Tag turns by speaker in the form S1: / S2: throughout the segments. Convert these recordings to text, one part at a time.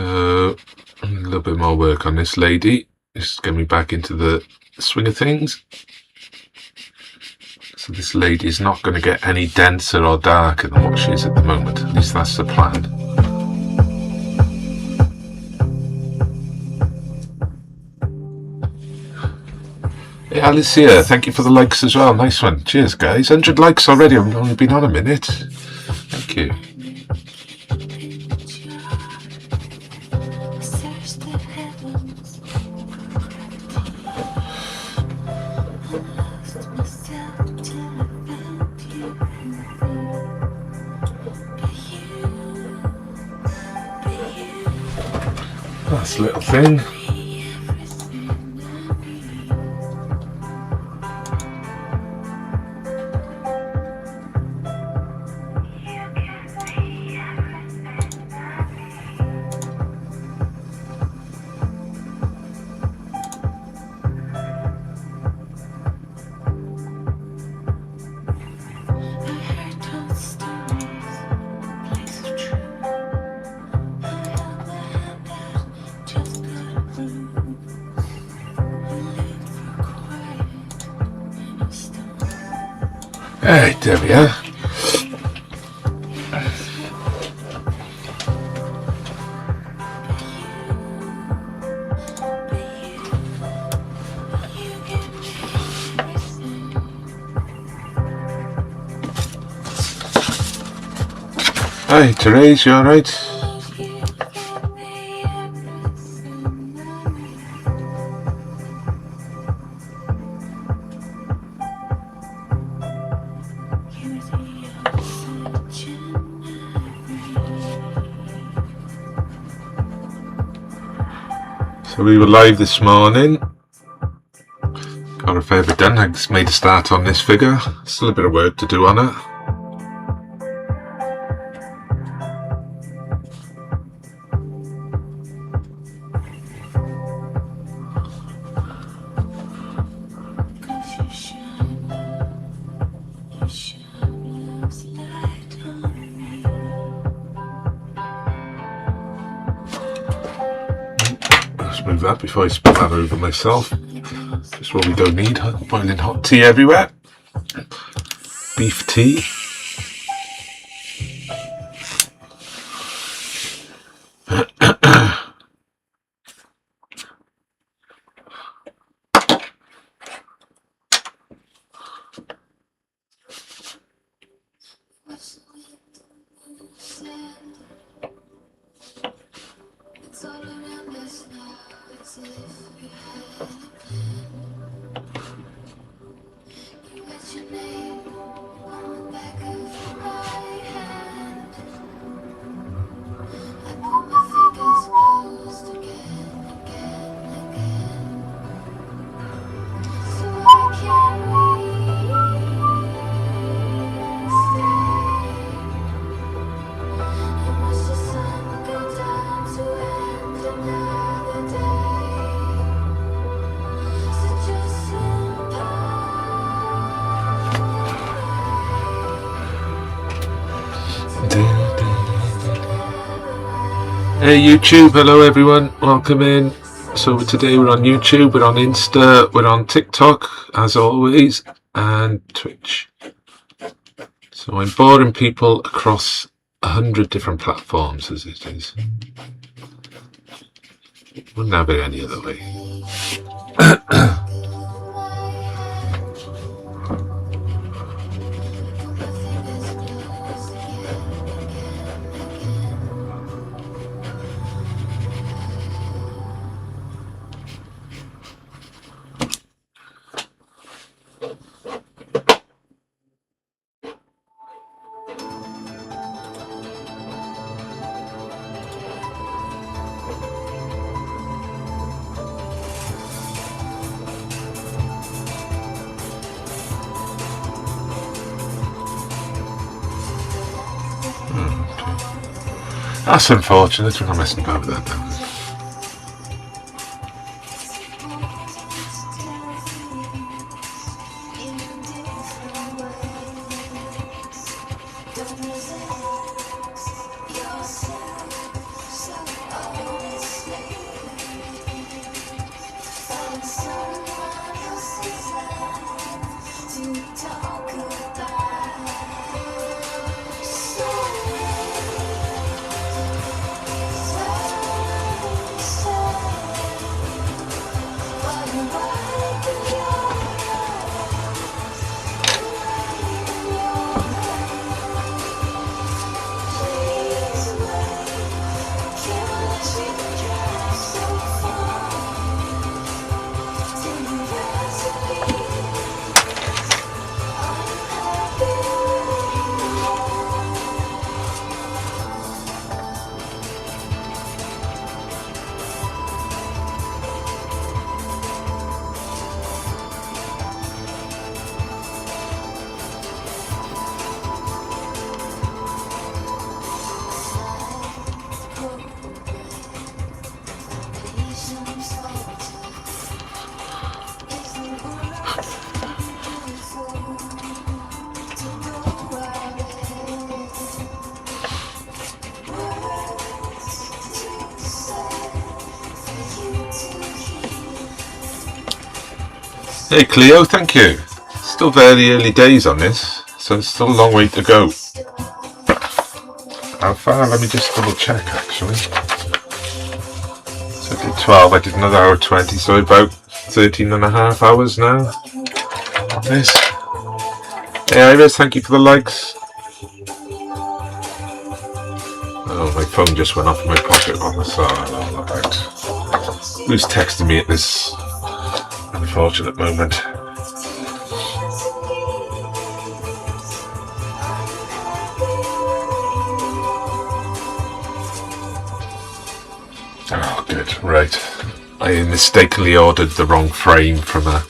S1: So a little bit more work on this lady, just get me back into the swing of things. So this lady is not going to get any denser or darker than what she is at the moment. At least that's the plan. Hey Alicia, thank you for the likes as well. Nice one. Cheers guys. 100 likes already. I've only been on a minute. Thank you. That's a little thing. Hey, there we are. Hi, Therese, you alright? So we were live this morning, got a fair bit done. I just made a start on this figure, still a bit of work to do on it. Move that before I spill that over myself. Just what we don't need. Boiling hot tea everywhere. Beef tea. Hey YouTube, hello everyone, welcome in. So today we're on YouTube, we're on Insta, we're on TikTok as always, and Twitch. So I'm boring people across 100 different platforms as it is. Wouldn't have it any other way. That's unfortunate, we're not messing about with that now. Hey Cleo, thank you. Still very early days on this, so it's still a long way to go. How far? Let me just double check actually. So I did 12, I did another hour 20, so about 13 and a half hours now on this. Hey Iris, thank you for the likes. Oh, my phone just went off in my pocket on the side. All about. Who's texting me at this unfortunate moment? Oh, good. Right. I mistakenly ordered the wrong frame from a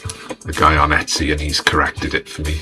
S1: guy on Etsy, and he's corrected it for me.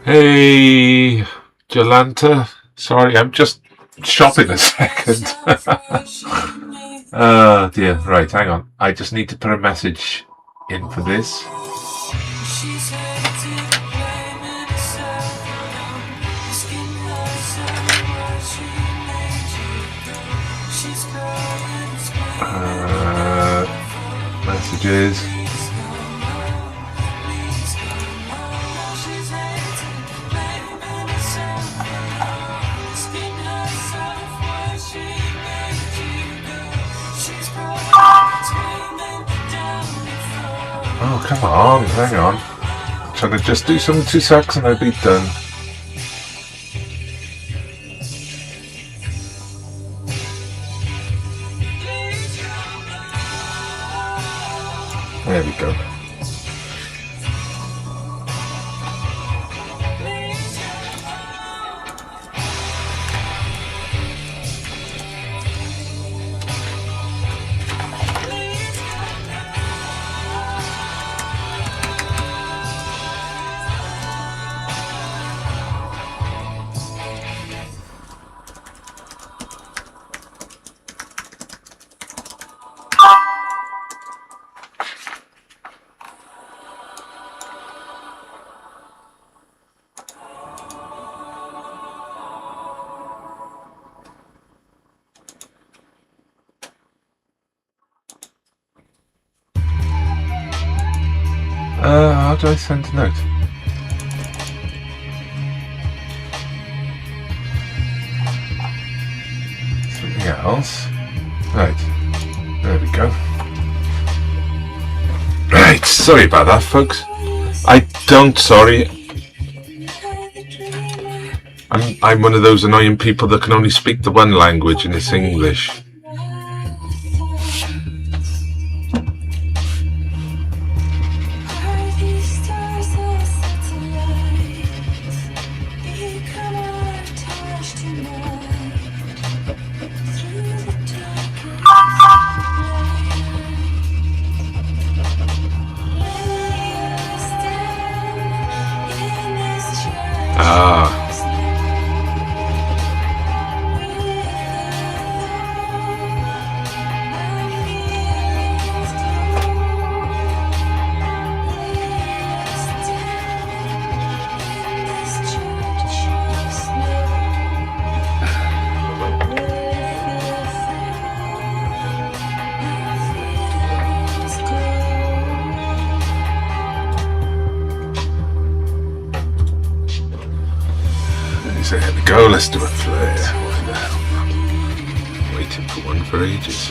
S1: Hey, Jolanta. Sorry, I'm just shopping a second. Dear. Right, hang on. I just need to put a message in for this. Messages. Oh, come on, hang on. I'm trying to just do some 2 seconds and I'll be done. There we go. how do I send a note? Something else. Right. There we go. Right, sorry about that, folks. Sorry. I'm one of those annoying people that can only speak the one language, and it's English. So here we go, let's do a flare. What the hell? Waiting for one for ages.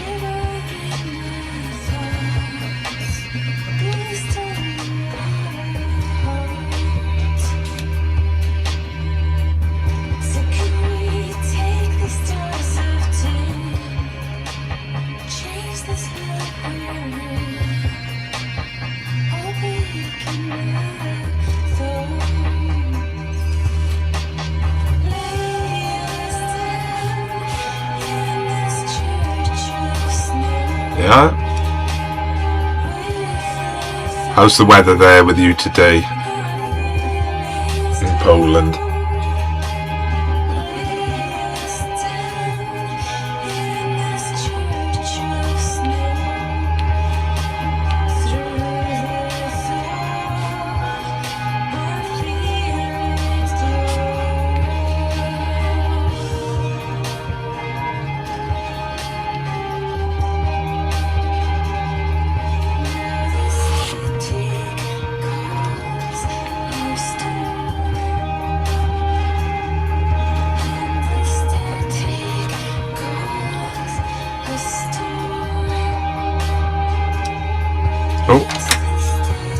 S1: Yeah. How's the weather there with you today in Poland? Oh,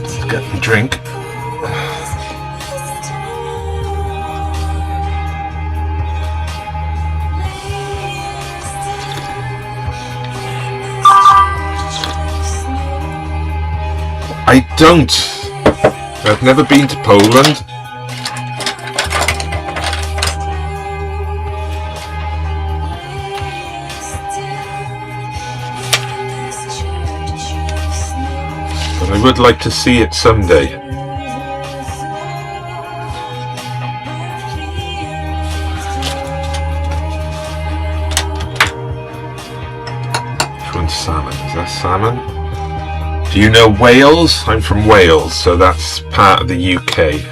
S1: let's get the drink. I don't. I've never been to Poland. I would like to see it someday. Which one's salmon? Is that salmon? Do you know Wales? I'm from Wales, so that's part of the UK.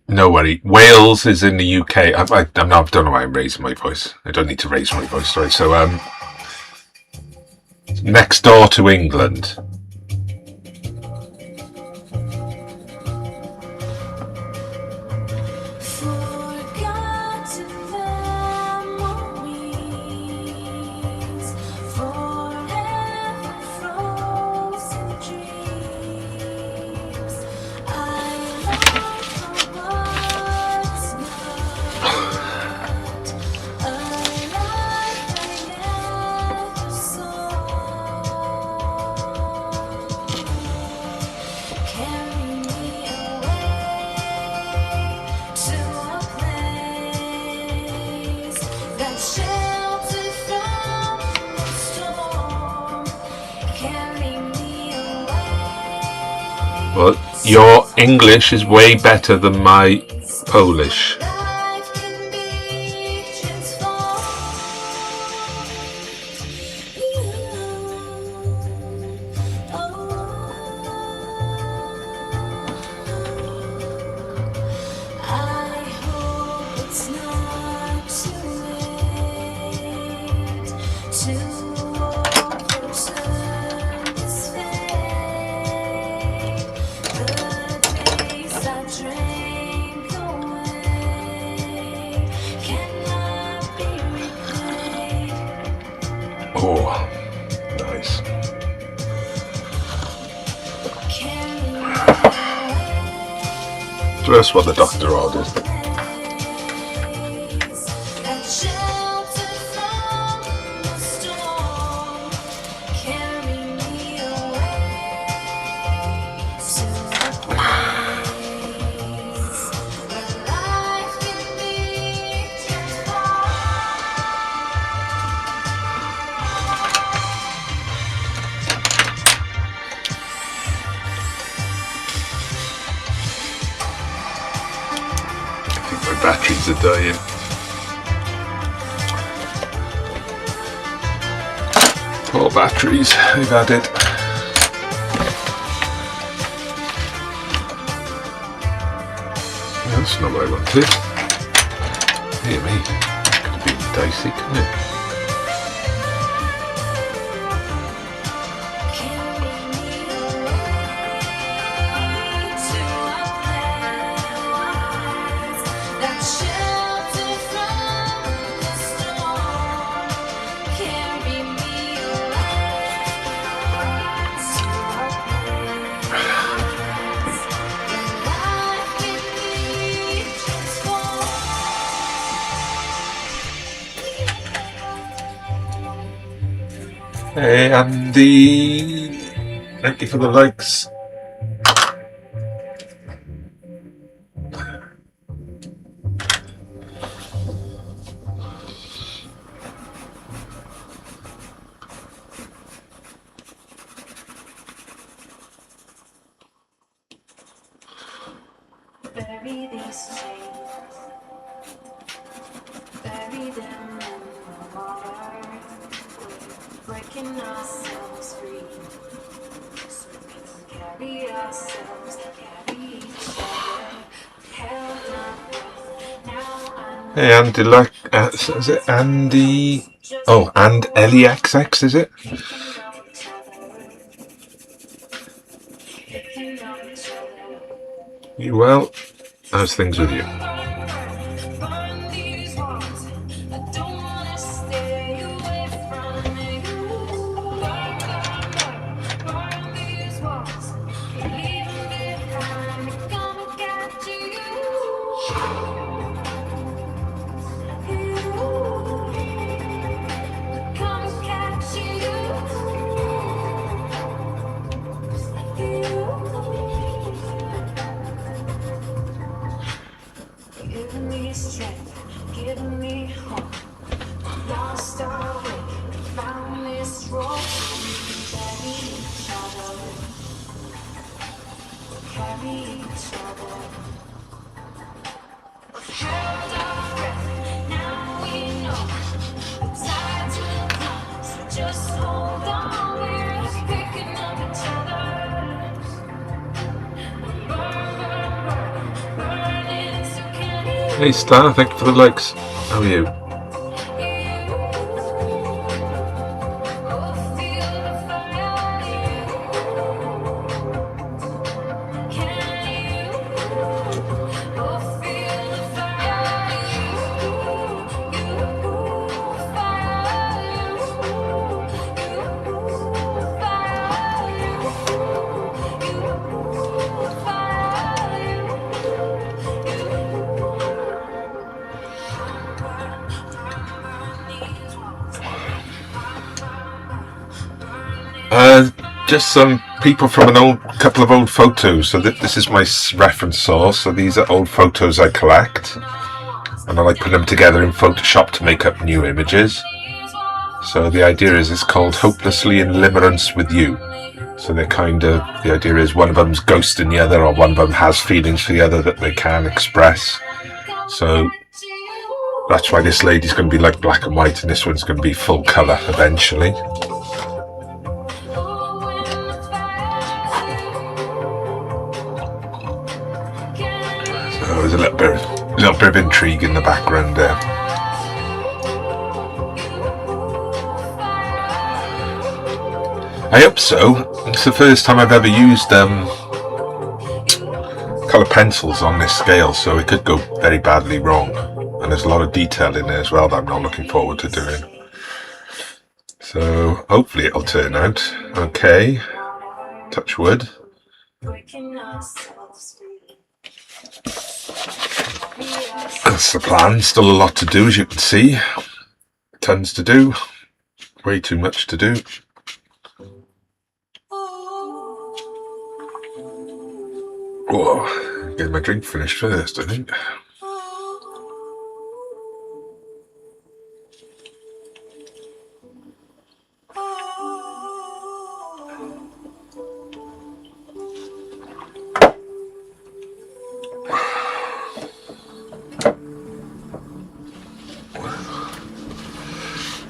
S1: No worry. Wales is in the UK. I don't know why I'm raising my voice. I don't need to raise my voice. Sorry. So, next door to England. Well, your English is way better than my Polish. Oh, nice. So that's what the doctor ordered. My batteries are dying. Poor batteries, they've had it. That's not what I wanted. Hear me. Could have been dicey, couldn't it? Hey Andy, thank you for the likes.
S2: Bury these chains, bury them in the water. We're breaking ourselves free, so we can carry ourselves, carry each other. Held my breath, now I know.
S1: Hey Andy, like, is it Andy? Oh, and LEXX, is it? You well? How's things with you?
S2: Give me strength, give me hope. Lost our way, found this road. Carry each other, carry each other. Held our breath, now we know the tides will come. So just hold on, we're picking up each other. Burning, so can you?
S1: Hey Star, thank you for the likes. How are you? Just some people from a couple of old photos. So this is my reference source. So these are old photos I collect, and I like putting them together in Photoshop to make up new images. So the idea is it's called Hopelessly in Limerence with You. So they're kind of, the idea is one of them's ghosting the other, or one of them has feelings for the other that they can't express. So that's why this lady's going to be like black and white, and this one's going to be full colour eventually. So there's a little bit of intrigue in the background there. I hope so. It's the first time I've ever used colour pencils on this scale, so it could go very badly wrong. And there's a lot of detail in there as well that I'm not looking forward to doing. So hopefully it'll turn out okay. Touch wood. That's the plan. Still a lot to do, as you can see. Tons to do. Way too much to do. Whoa, get my drink finished first, I think.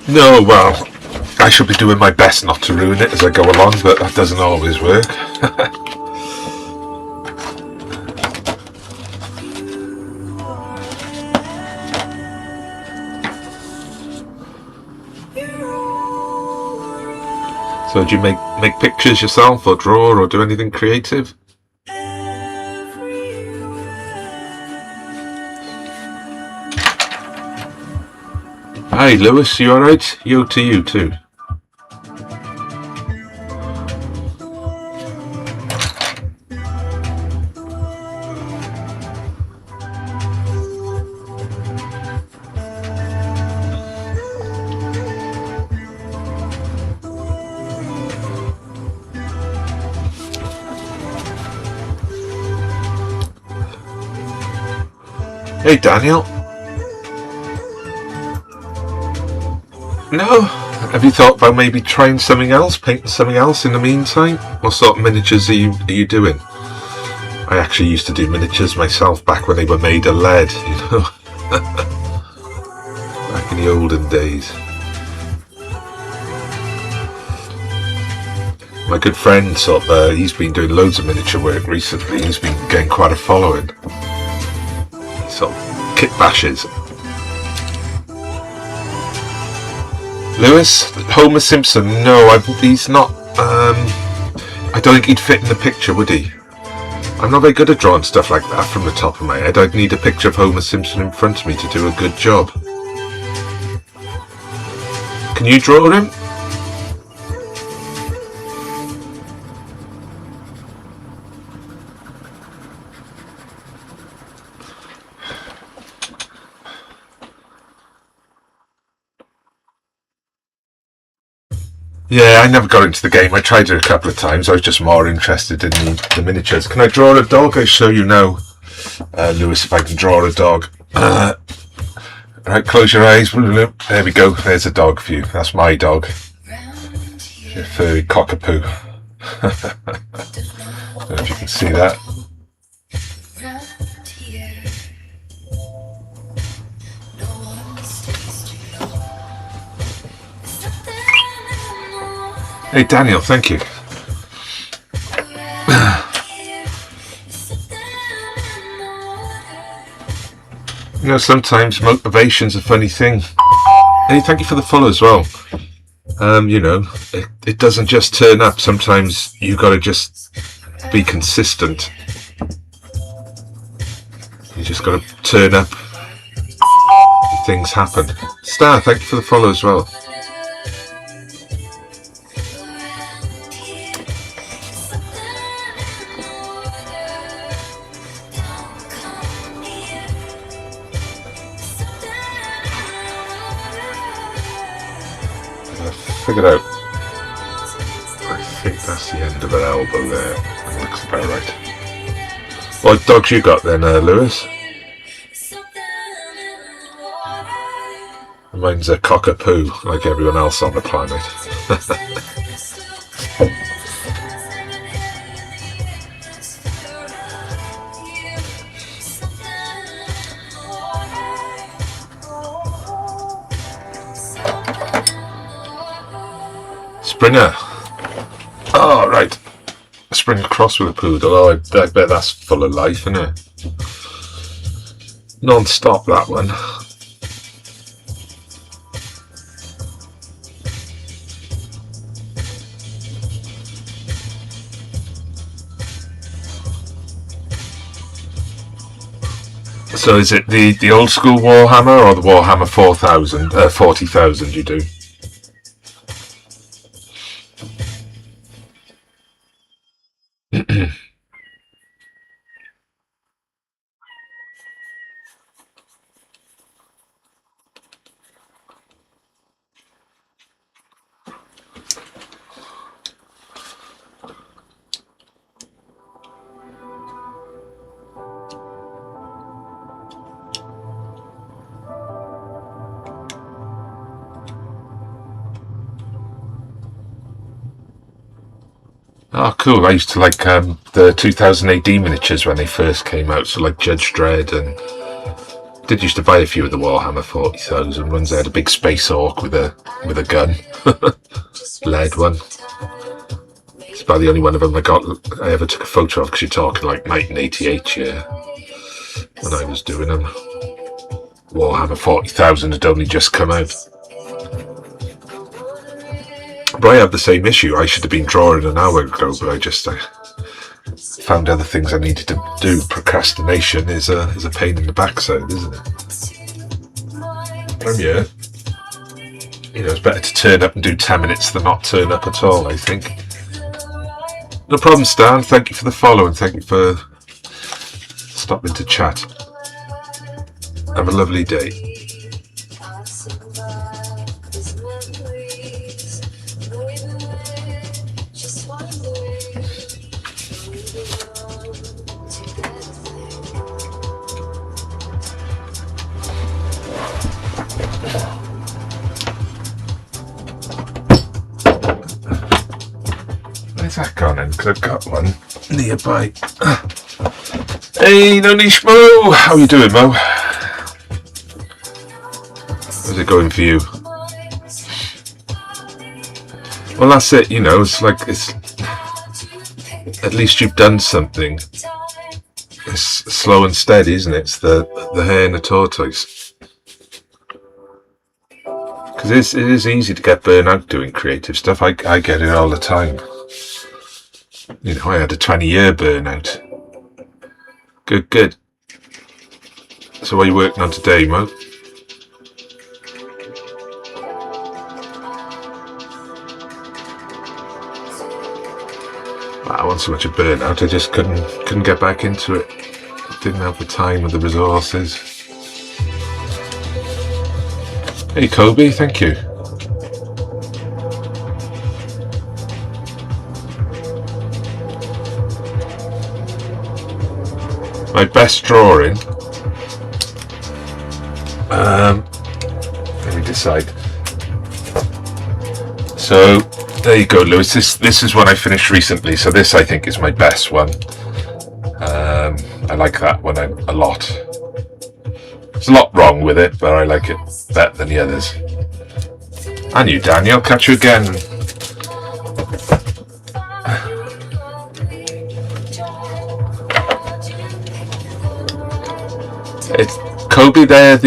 S1: No, well, I should be doing my best not to ruin it as I go along, but that doesn't always work. So do you make pictures yourself, or draw, or do anything creative? Hi Lewis, you alright? Yo to you too. Hey Daniel. No? Have you thought about maybe trying something else, painting something else in the meantime? What sort of miniatures are you doing? I actually used to do miniatures myself back when they were made of lead, you know? Back in the olden days. My good friend he's been doing loads of miniature work recently. He's been getting quite a following. Sort of kit bashes. Lewis, Homer Simpson, no, he's not, I don't think he'd fit in the picture, would he? I'm not very good at drawing stuff like that from the top of my head. I'd need a picture of Homer Simpson in front of me to do a good job. Can you draw him? Yeah, I never got into the game. I tried it a couple of times. I was just more interested in the miniatures. Can I draw a dog? I'll show you now, Lewis, if I can draw a dog. Right, close your eyes. There we go. There's a dog for you. That's my dog. Your furry cockapoo. I don't know if you can see that. Hey Daniel, thank you. You know, sometimes motivation's a funny thing. Hey, thank you for the follow as well. You know, it doesn't just turn up. Sometimes you gotta just be consistent. You just gotta turn up. Things happen. Star, thank you for the follow as well. Figured out. I think that's the end of an elbow there. That looks about right. What dogs you got then, Lewis? Mine's a cockapoo, like everyone else on the planet. Springer. Oh, right. A Springer cross with a poodle. Oh, I bet that's full of life, isn't it? Non-stop, that one. So is it the old school Warhammer or the Warhammer 40,000 you do? Oh, cool. I used to like the 2000 AD miniatures when they first came out, so like Judge Dredd, and did used to buy a few of the Warhammer 40,000 ones. They had a big space orc with a gun, lead one. It's about the only one of them I ever took a photo of, because you're talking like 1988 year when I was doing them. Warhammer 40,000 had only just come out. But I have the same issue. I should have been drawing an hour ago, but I just found other things I needed to do. Procrastination is a pain in the backside, isn't it? Yeah. You know, it's better to turn up and do 10 minutes than not turn up at all, I think. No problem, Stan. Thank you for the follow, and thank you for stopping to chat. Have a lovely day. Where's that gone in? Because I've got one nearby. Hey, no niche Mo! How are you doing, Mo? How's it going for you? Well, that's it, you know, it's at least you've done something. It's slow and steady, isn't it? It's the hare and the tortoise. Because it is easy to get burnt out doing creative stuff. I get it all the time. You know, I had a 20-year burnout. Good. So what are you working on today, Mo? I wasn't so much a burnout, I just couldn't get back into it. Didn't have the time or the resources. Hey Kobe, thank you. My best drawing. Let me decide. So there you go, Lewis. This is one I finished recently. So this I think is my best one. I like that one a lot. There's a lot wrong with it, but I like it better than the others. And you, Daniel. Catch you again. It's Kobe there,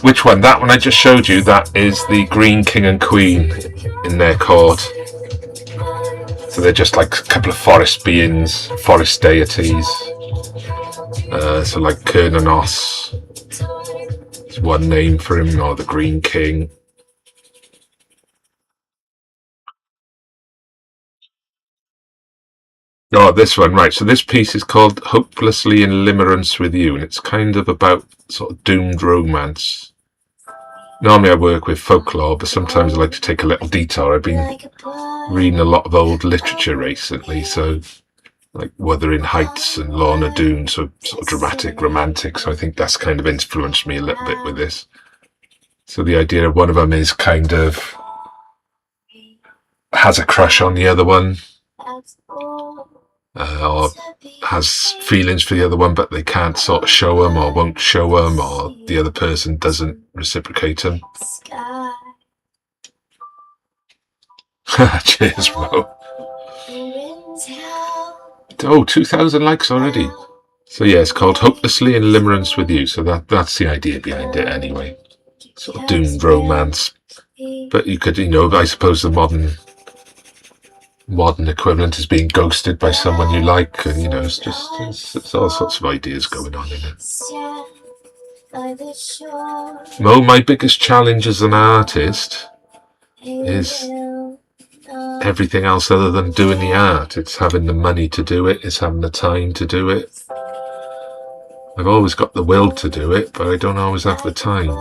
S1: which one? That one I just showed you, that is the green king and queen in their court. So they're just like a couple of forest beings, forest deities. So like Kernanos is one name for him, or the green king. Oh, this one, right. So this piece is called Hopelessly in Limerence with You, and it's kind of about sort of doomed romance. Normally I work with folklore, but sometimes I like to take a little detour. I've been reading a lot of old literature recently, so like Wuthering Heights and Lorna Doone, so sort of dramatic, romantic. So I think that's kind of influenced me a little bit with this. So the idea of one of them is kind of has a crush on the other one. Or has feelings for the other one, but they can't sort of show them, or won't show them, or the other person doesn't reciprocate them. Cheers, Mo.
S2: Winds howl.
S1: Oh, 2,000 likes already. So yeah, it's called Hopelessly in Limerence with You. So that's the idea behind it anyway. Sort of doomed romance. But you could, I suppose the modern equivalent is being ghosted by someone you like, and it's all sorts of ideas going on in it. Mo, my biggest challenge as an artist is everything else other than doing the art. It's having the money to do it, it's having the time to do it. I've always got the will to do it, but I don't always have the time.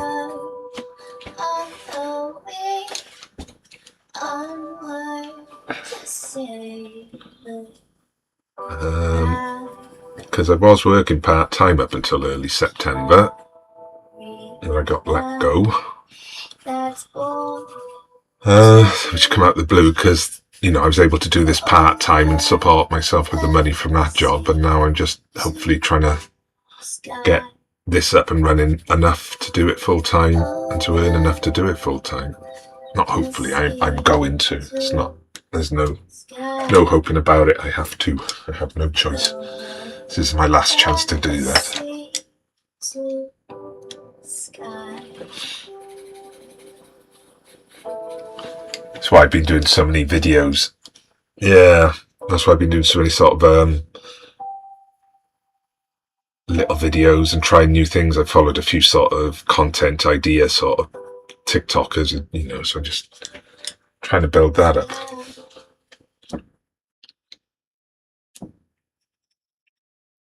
S1: Because I was working part-time up until early September, and I got let go, which came out of the blue because, I was able to do this part-time and support myself with the money from that job, and now I'm just hopefully trying to get this up and running enough to do it full-time and to earn enough to do it full-time. Not hopefully, I'm going to. It's not, there's no hoping about it. I have to. I have no choice. This is my last chance to do that. That's why I've been doing so many videos. Yeah, that's why I've been doing so many sort of little videos and trying new things. I've followed a few sort of content idea sort of TikTokers, so I'm just trying to build that up.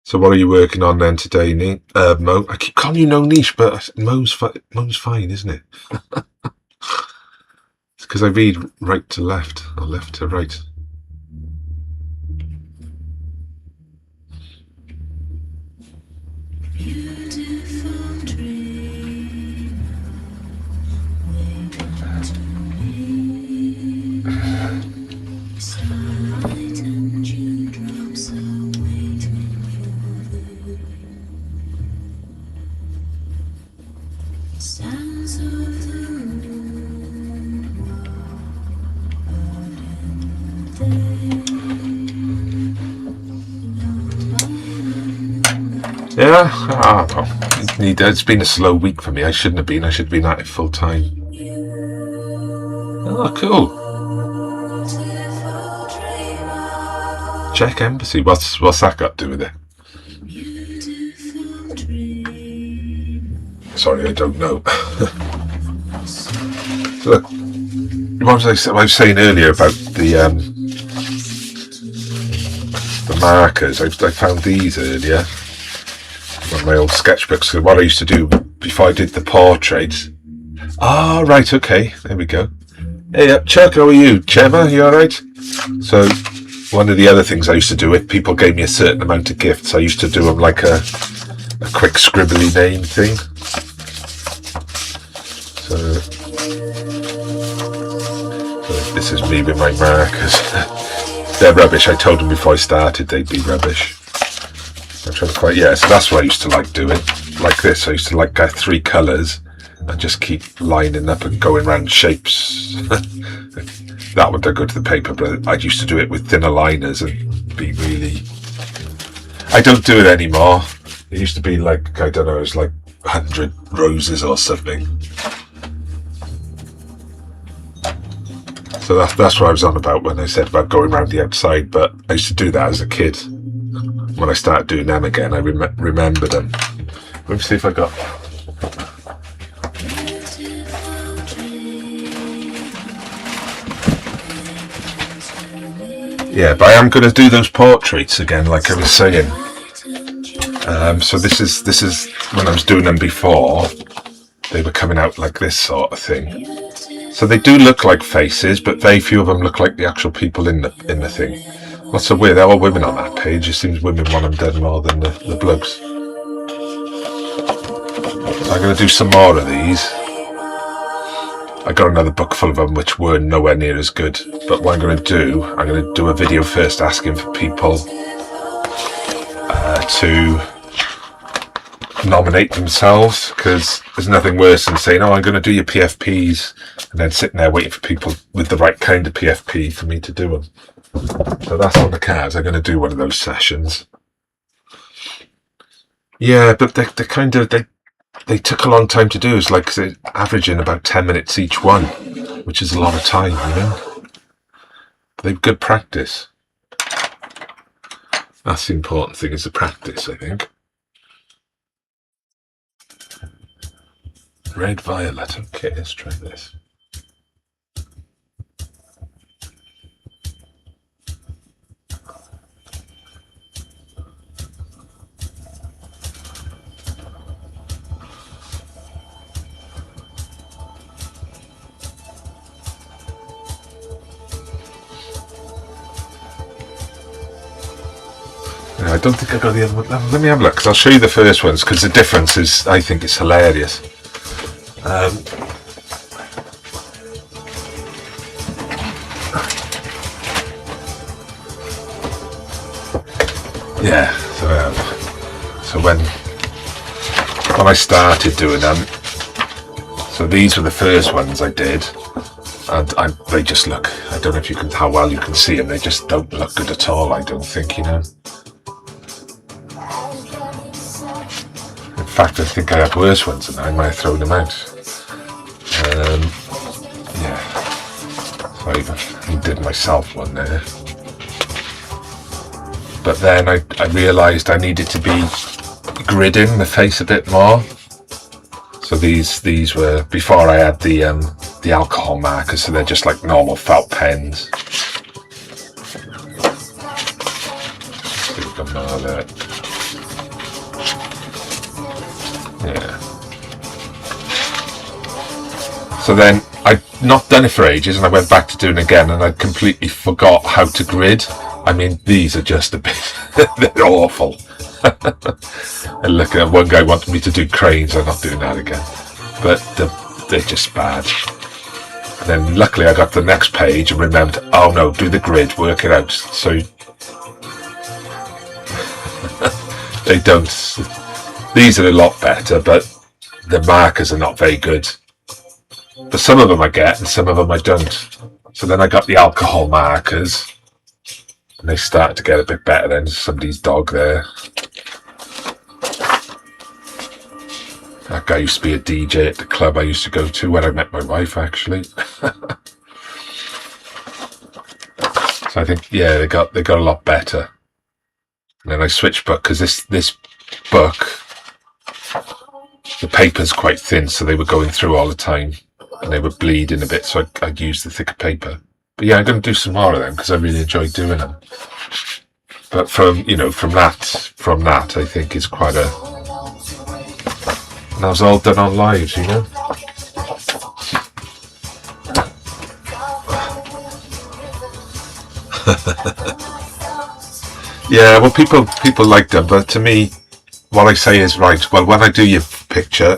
S1: So what are you working on then today, Mo? I keep calling you No Niche, but Mo's fine, isn't it? It's because I read right to left, or left to right.
S2: Beautiful dream, starlight and dewdrops are waiting for you. Sounds of the moon out in the day.
S1: Yeah, well, it's been a slow week for me. I shouldn't have been. I should have been at it full time. Oh, cool. Czech embassy. What's that got to do with it? Sorry, I don't know. So, what was I was saying earlier about the markers? I found these earlier on my old sketchbooks. So what I used to do before I did the portrait. Ah, right, okay, there we go. Hey, Chuck, how are you? Gemma, you alright? So, one of the other things I used to do, if people gave me a certain amount of gifts, I used to do them like a quick scribbly name thing. So this is me with my markers. They're rubbish. I told them before I started they'd be rubbish. I'm trying to quite, yeah, so that's what I used to like doing. Like this, I used to like get 3 colours and just keep lining up and going around shapes. That would go to the paper, but I used to do it with thinner liners and be really... I don't do it anymore. It used to be like, I don't know, it was like 100 roses or something. So that's what I was on about when I said about going around the outside, but I used to do that as a kid. When I started doing them again, I remember them. Let me see if I got... Yeah, but I am going to do those portraits again, like I was saying. So this is when I was doing them before, they were coming out like this sort of thing. So they do look like faces, but very few of them look like the actual people in the thing. What's so weird? They're all women on that page. It seems women want them dead more than the blokes. So I'm going to do some more of these. I got another book full of them which were nowhere near as good. But what I'm going to do a video first asking for people to nominate themselves, because there's nothing worse than saying, oh, I'm going to do your PFPs, and then sitting there waiting for people with the right kind of PFP for me to do them. So that's on the cards. I'm going to do one of those sessions. Yeah, but they kind of, they took a long time to do. It's like averaging about 10 minutes each one, which is a lot of time, you know. But they've good practice. That's the important thing, is the practice, I think. Red violet. Okay, let's try this. I don't think I got the other one. Let me have a look, because I'll show you the first ones, because the difference is, I think it's hilarious. Yeah, so when I started doing them, so these were the first ones I did, and they just look, I don't know if you can, how well you can see them, they just don't look good at all, I don't think, you know. In fact, I think I had worse ones and I might have thrown them out. Yeah, so I did myself one there. But then I realised I needed to be gridding the face a bit more. So these were, before I had the alcohol markers, so they're just like normal felt pens. Stick them there. Yeah. So then I'd not done it for ages, and I went back to doing it again, and I completely forgot how to grid. I mean, these are just a bit, they're awful. And look at one guy wanted me to do cranes, I'm not doing that again. But they're just bad. And then luckily I got the next page and remembered, oh no, do the grid, work it out. So they don't, these are a lot better, but the markers are not very good. But some of them I get and some of them I don't. So then I got the alcohol markers, and they started to get a bit better. Then somebody's dog there. That guy used to be a DJ at the club I used to go to when I met my wife, actually. So I think, yeah, they got a lot better. And then I switched book, because this book, the paper's quite thin, so they were going through all the time, and they were bleeding a bit, so I'd use the thicker paper. But yeah, I'm going to do some more of them, because I really enjoyed doing them. But from that, I think is quite a... And that was all done on live, you know? Yeah, well, people like them, but to me, what I say is, right, well, when I do your picture,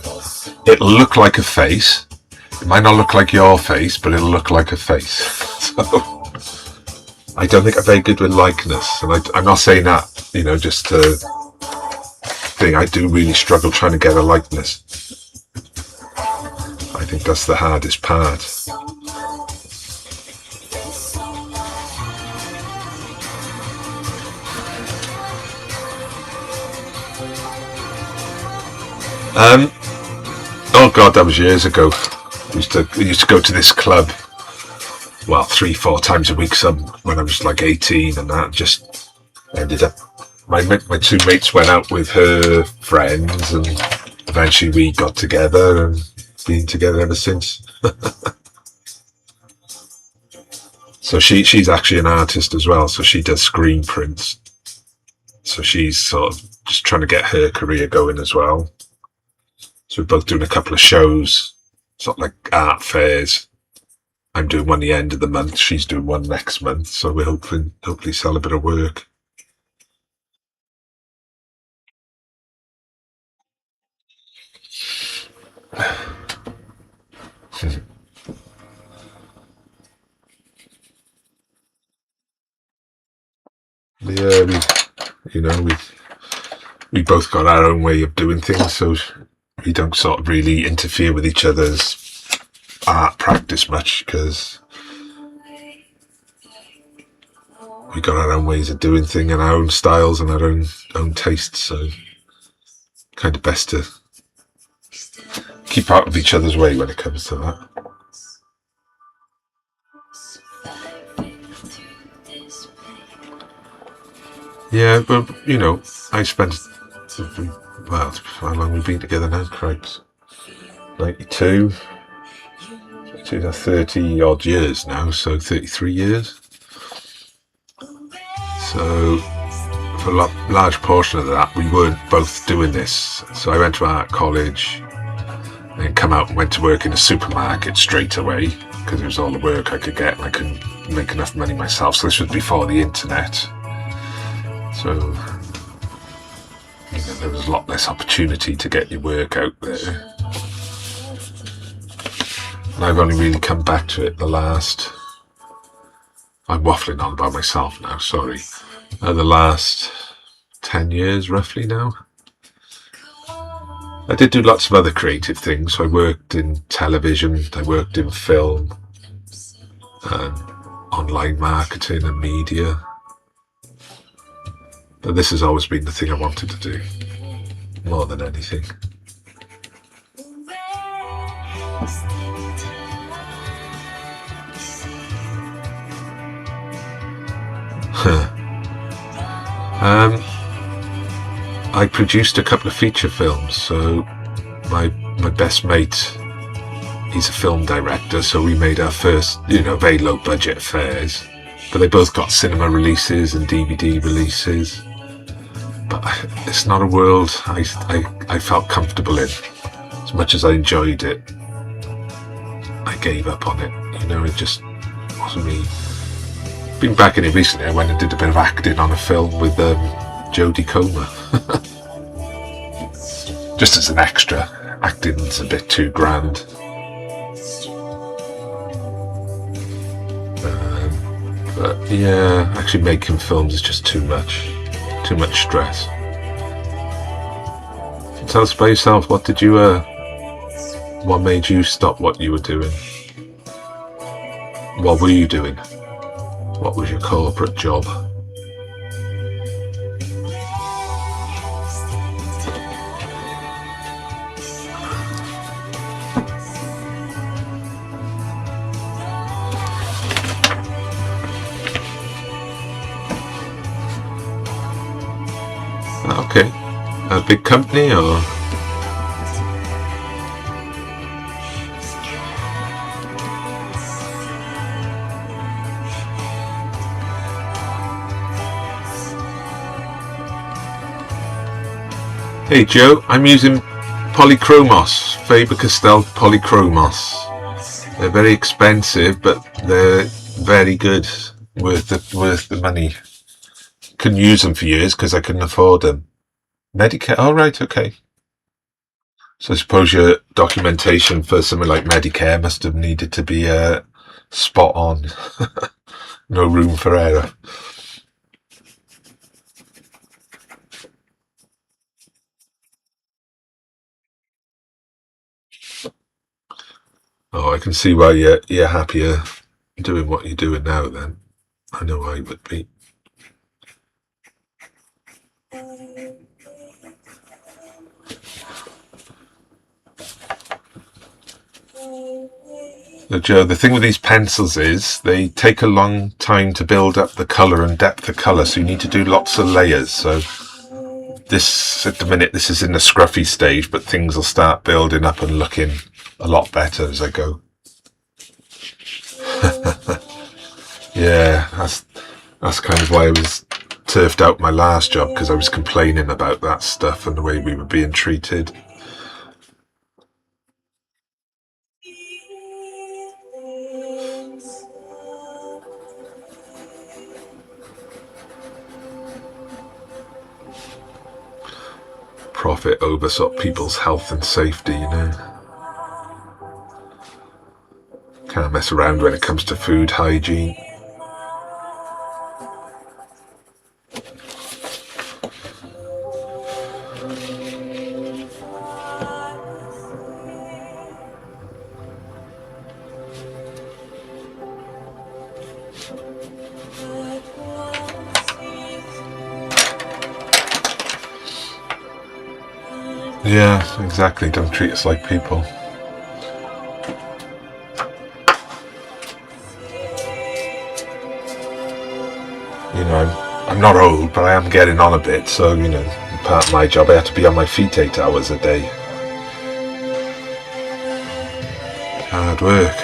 S1: it'll look like a face. It might not look like your face, but it'll look like a face. So, I don't think I'm very good with likeness, and I'm not saying that, you know, just to thing. I do really struggle trying to get a likeness. I think that's the hardest part. Oh god, that was years ago. I used to go to this club, well, 3-4 times a week, when I was like 18, and that just ended up, my two mates went out with her friends, and eventually we got together and been together ever since. So she's actually an artist as well, so she does screen prints. So she's sort of just trying to get her career going as well. So we're both doing a couple of shows, sort of like art fairs. I'm doing one the end of the month, she's doing one next month, so we're hopefully sell a bit of work. Yeah, we both got our own way of doing things, so we don't sort of really interfere with each other's art practice much, because we got our own ways of doing things and our own styles and our own tastes, so kind of best to keep out of each other's way when it comes to that. Yeah, but you know, I spent, well, how long we've been together now, Cripes? 92, 30 odd years now, so 33 years. So for a large portion of that, we weren't both doing this. So I went to art college, then come out and went to work in a supermarket straight away, because it was all the work I could get and I couldn't make enough money myself. So this was before the internet. So, you know, there was a lot less opportunity to get your work out there. And I've only really come back to it the last... I'm waffling on about myself now, sorry. The last 10 years, roughly now. I did do lots of other creative things. So I worked in television, I worked in film, and online marketing and media. But this has always been the thing I wanted to do, more than anything. I produced a couple of feature films, so my best mate, he's a film director, so we made our first, you know, very low budget affairs, but they both got cinema releases and DVD releases. But it's not a world I felt comfortable in. As much as I enjoyed it, I gave up on it. You know, it just wasn't me. Been back in it recently. I went and did a bit of acting on a film with Jodie Comer. Just as an extra. Acting's a bit too grand. But yeah, actually making films is just too much. Too much stress. So tell us about yourself. What did you what made you stop what you were doing? What were you doing? What was your corporate job? Okay, a big company or? Hey Joe, I'm using Polychromos, Faber-Castell Polychromos. They're very expensive, but they're very good, worth the money. Couldn't use them for years because I couldn't afford them. Medicare, all right, okay. So I suppose your documentation for something like Medicare must have needed to be spot on. No room for error. Oh, I can see why you're happier doing what you're doing now then. I know I would be. So Joe, the thing with these pencils is they take a long time to build up the colour and depth of colour, so you need to do lots of layers. So this, at the minute, this is in the scruffy stage, but things will start building up and looking a lot better as I go. Yeah, that's kind of why I was turfed out my last job, because I was complaining about that stuff and the way we were being treated. Profit over sort of people's health and safety, you know. Can't mess around when it comes to food hygiene. Yeah, exactly. Don't treat us like people. You know, I'm not old, but I am getting on a bit, so, you know, part of my job, I have to be on my feet 8 hours a day. Hard work.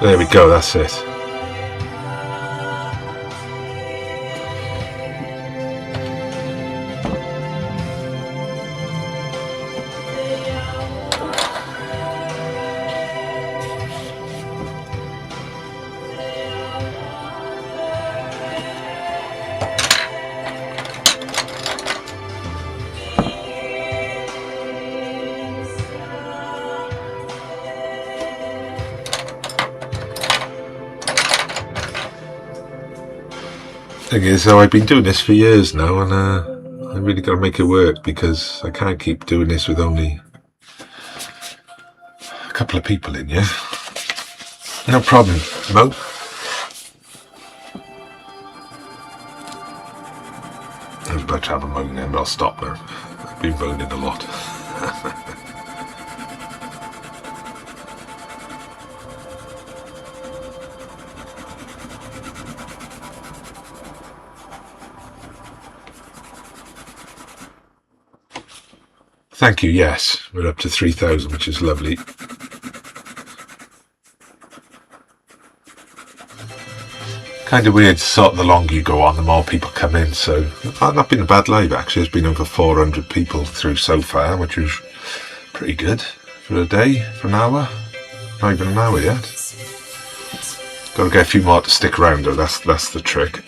S1: There we go, that's it. Thing is, though, I've been doing this for years now, and I really got to make it work, because I can't keep doing this with only a couple of people in, yeah? No problem, Mo. I was about to have a moan then, but I'll stop now. I've been moaning a lot. Thank you, yes. We're up to 3,000, which is lovely. Kind of weird, sort of the longer you go on, the more people come in, so not been a bad live actually. There's been over 400 people through so far, which is pretty good for a day, for an hour. Not even an hour yet. Got to get a few more to stick around though, that's the trick.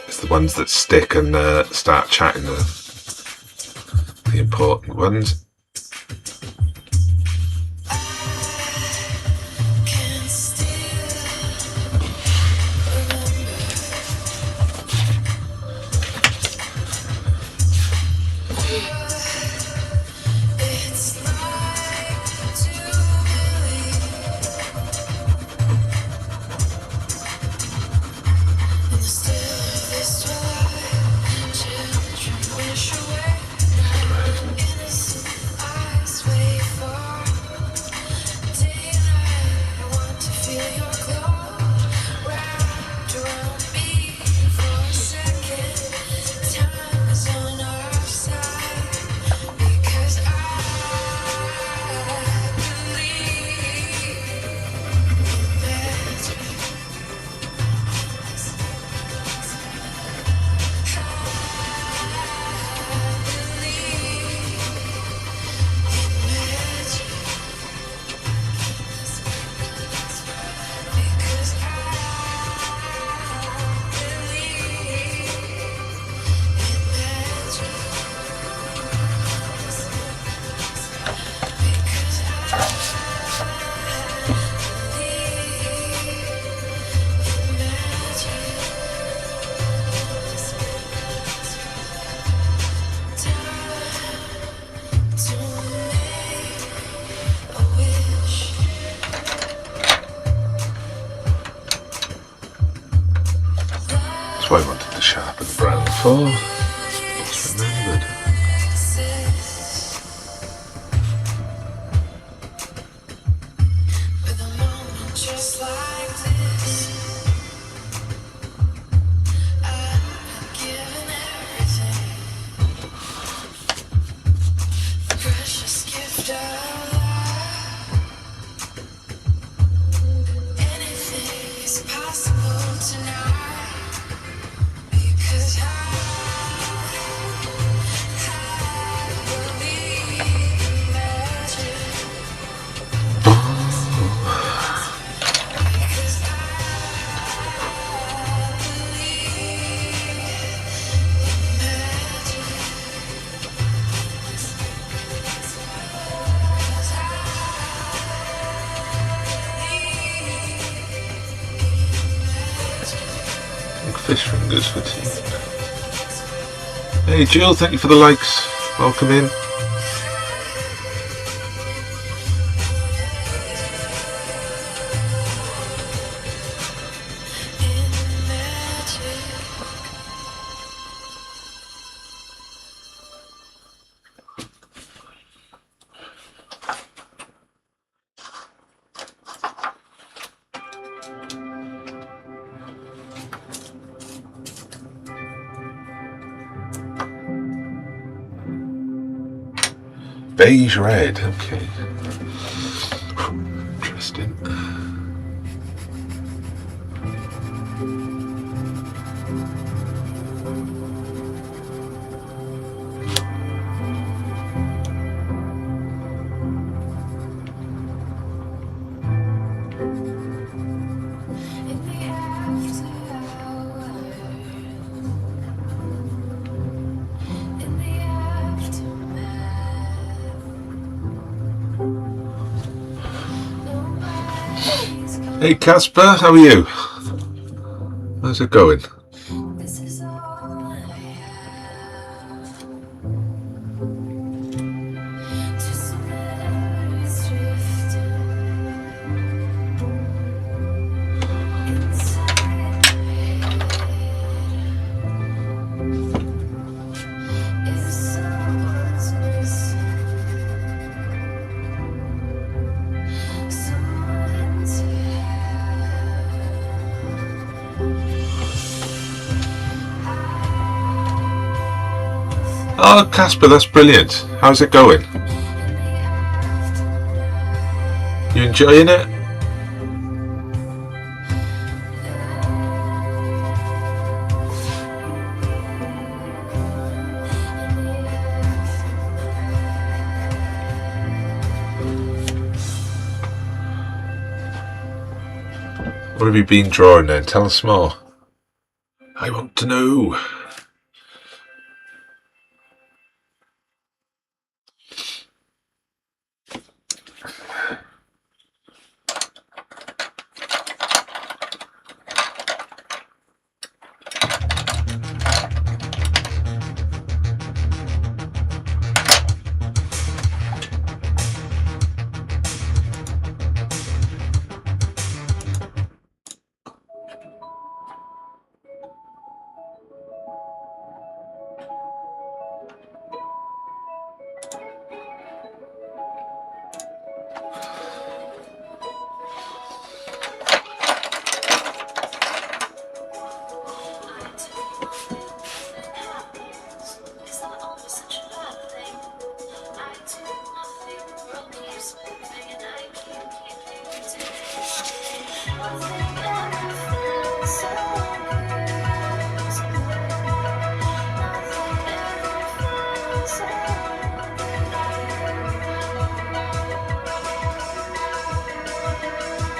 S1: It's the ones that stick and start chatting, the important ones. That's why I wanted to sharpen the brown for. Just remembered. Fish fingers for tea. Hey Jill, thank you for the likes. Welcome in. Beige red, okay. Interesting.
S2: In the after hours, in the aftermath, nobody's gone.
S1: Hey Casper, how are you? How's it going?
S2: This is all I have. Just some memories drifting inside my head. If someone's missing, someone to
S1: Oh, Casper, that's brilliant. How's it going? You enjoying it? What have you been drawing then? Tell us more. I want to know.
S2: Is that always such a bad thing? I do nothing, the world keeps moving, and I keep doing nothing. Nothing ever feels so good. Nothing ever feels so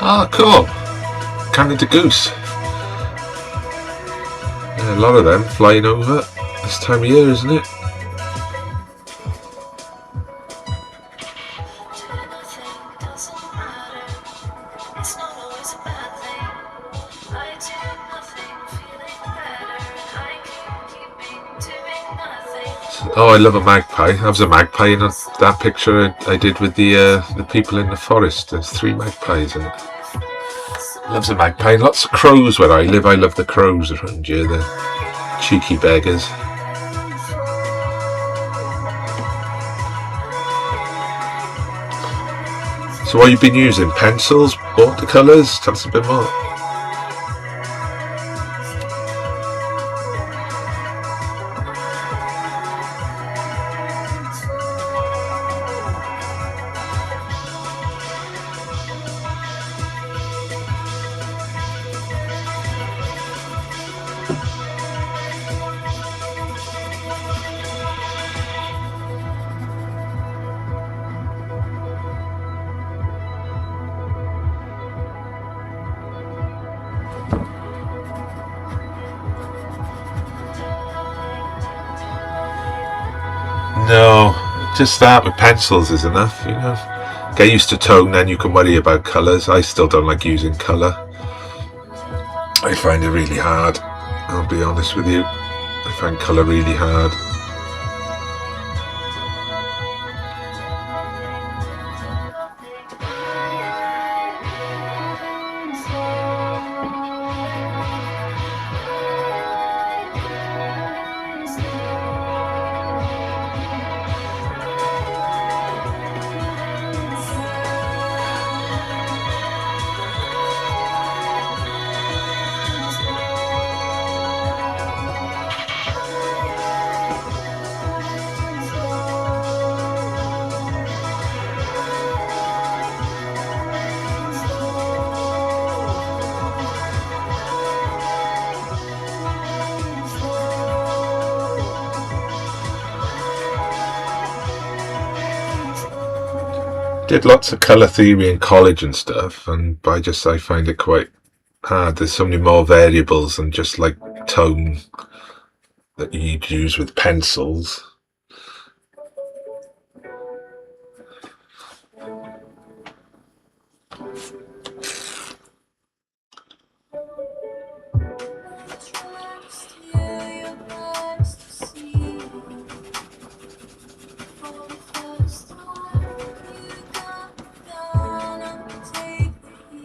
S1: Ah, cool. Canada goose. Yeah, a lot of them flying over this time of year, isn't it?
S2: Doing nothing doesn't matter. It's not always a bad thing. I do nothing, feeling better, and I keep doing nothing.
S1: Oh, I love a magpie. That was a magpie in that picture I did with the people in the forest. There's 3 magpies in it. Loves a magpie. Lots of crows where I live. I love the crows around here. The cheeky beggars. So what have you been using? Pencils? Watercolours? Tell us a bit more. No, just that with pencils is enough, you know. Get used to tone, then you can worry about colours. I still don't like using colour. I find it really hard, I'll be honest with you. I find colour really hard. Did lots of colour theory in college and stuff, and I find it quite hard. There's so many more variables than just like tone that you'd use with pencils.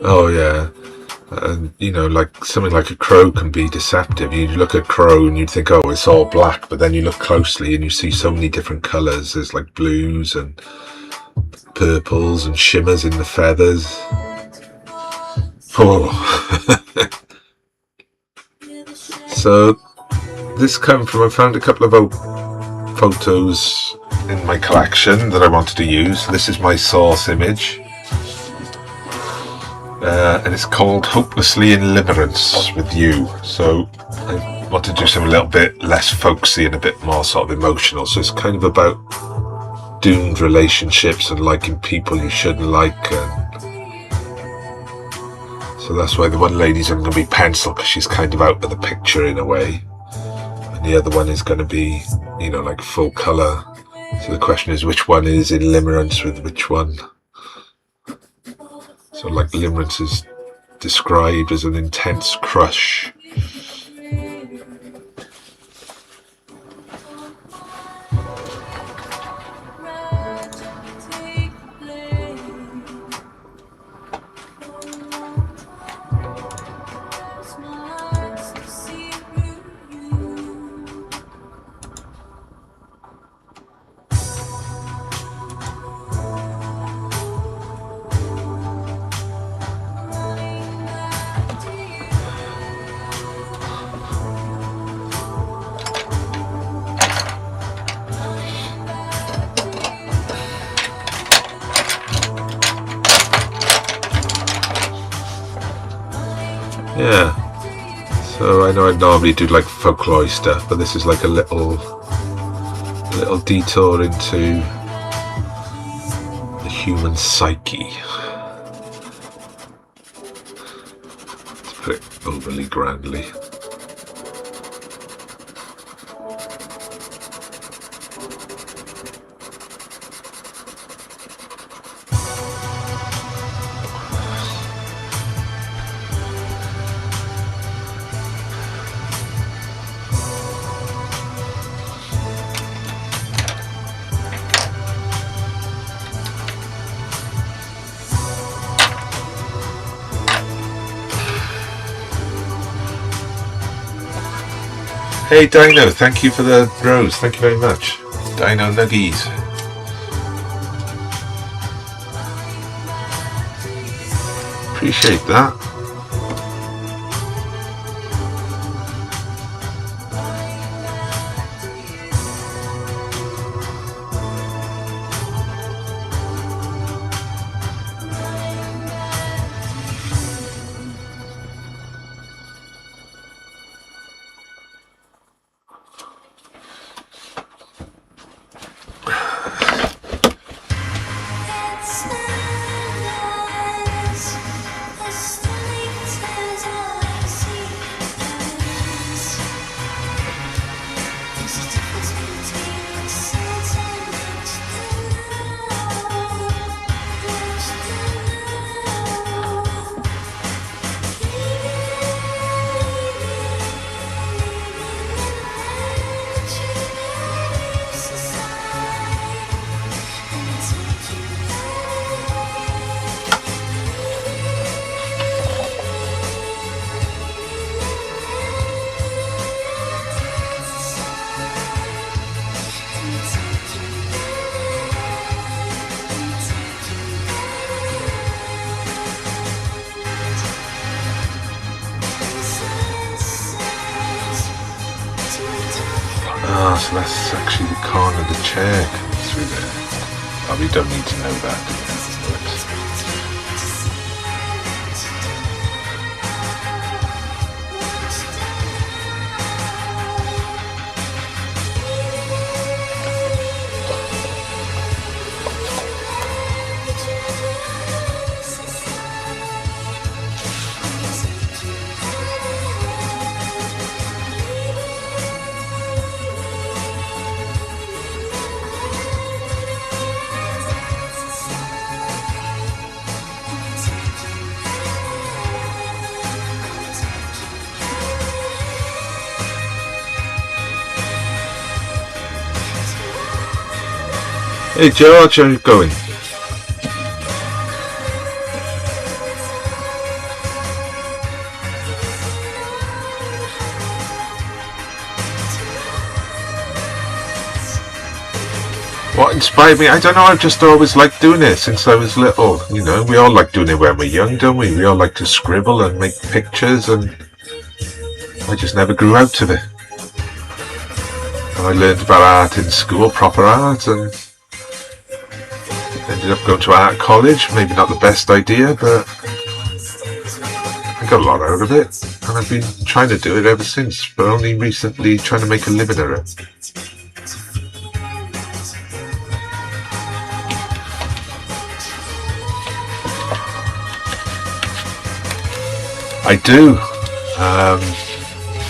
S1: Oh yeah, and you know, like something like a crow can be deceptive. You look at crow and you'd think, oh, it's all black, but then you look closely and you see so many different colours. There's like blues and purples and shimmers in the feathers. Oh. So this come from, I found a couple of old photos in my collection that I wanted to use. This is my source image. And it's called Hopelessly in Limerence with You. So I want to do something a little bit less folksy and a bit more sort of emotional. So it's kind of about doomed relationships and liking people you shouldn't like. And so that's why the one lady's going to be pencil, because she's kind of out of the picture in a way. And the other one is going to be, you know, like full colour. So the question is, which one is in limerence with which one? So like limerence is described as an intense crush. Yeah, so I know I normally do like folklore stuff, but this is like a little detour into the human psyche. To put it overly grandly. Hey Dino, thank you for the rose, thank you very much. Dino Nuggies. Appreciate that. So that's actually the corner of the chair coming through there. Oh, we don't need to know that, do we? Hey George, how you going? What inspired me? I don't know, I've just always liked doing it since I was little. You know, we all like doing it when we're young, don't we? We all like to scribble and make pictures, and I just never grew out of it. And I learned about art in school, proper art, and ended up going to art college. Maybe not the best idea, but I got a lot out of it, and I've been trying to do it ever since, but only recently trying to make a living at it. I do.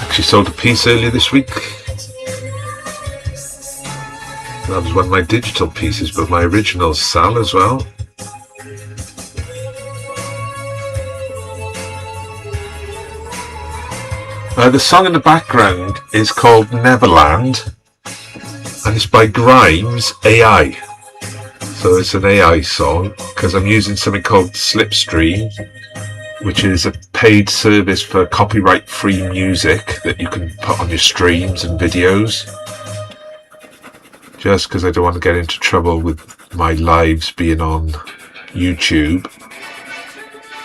S1: Actually sold a piece earlier this week. That was one of my digital pieces, but my originals sell as well. The song in the background is called Neverland, and it's by Grimes AI. So it's an AI song, because I'm using something called Slipstream, which is a paid service for copyright-free music that you can put on your streams and videos. Just because I don't want to get into trouble with my lives being on YouTube,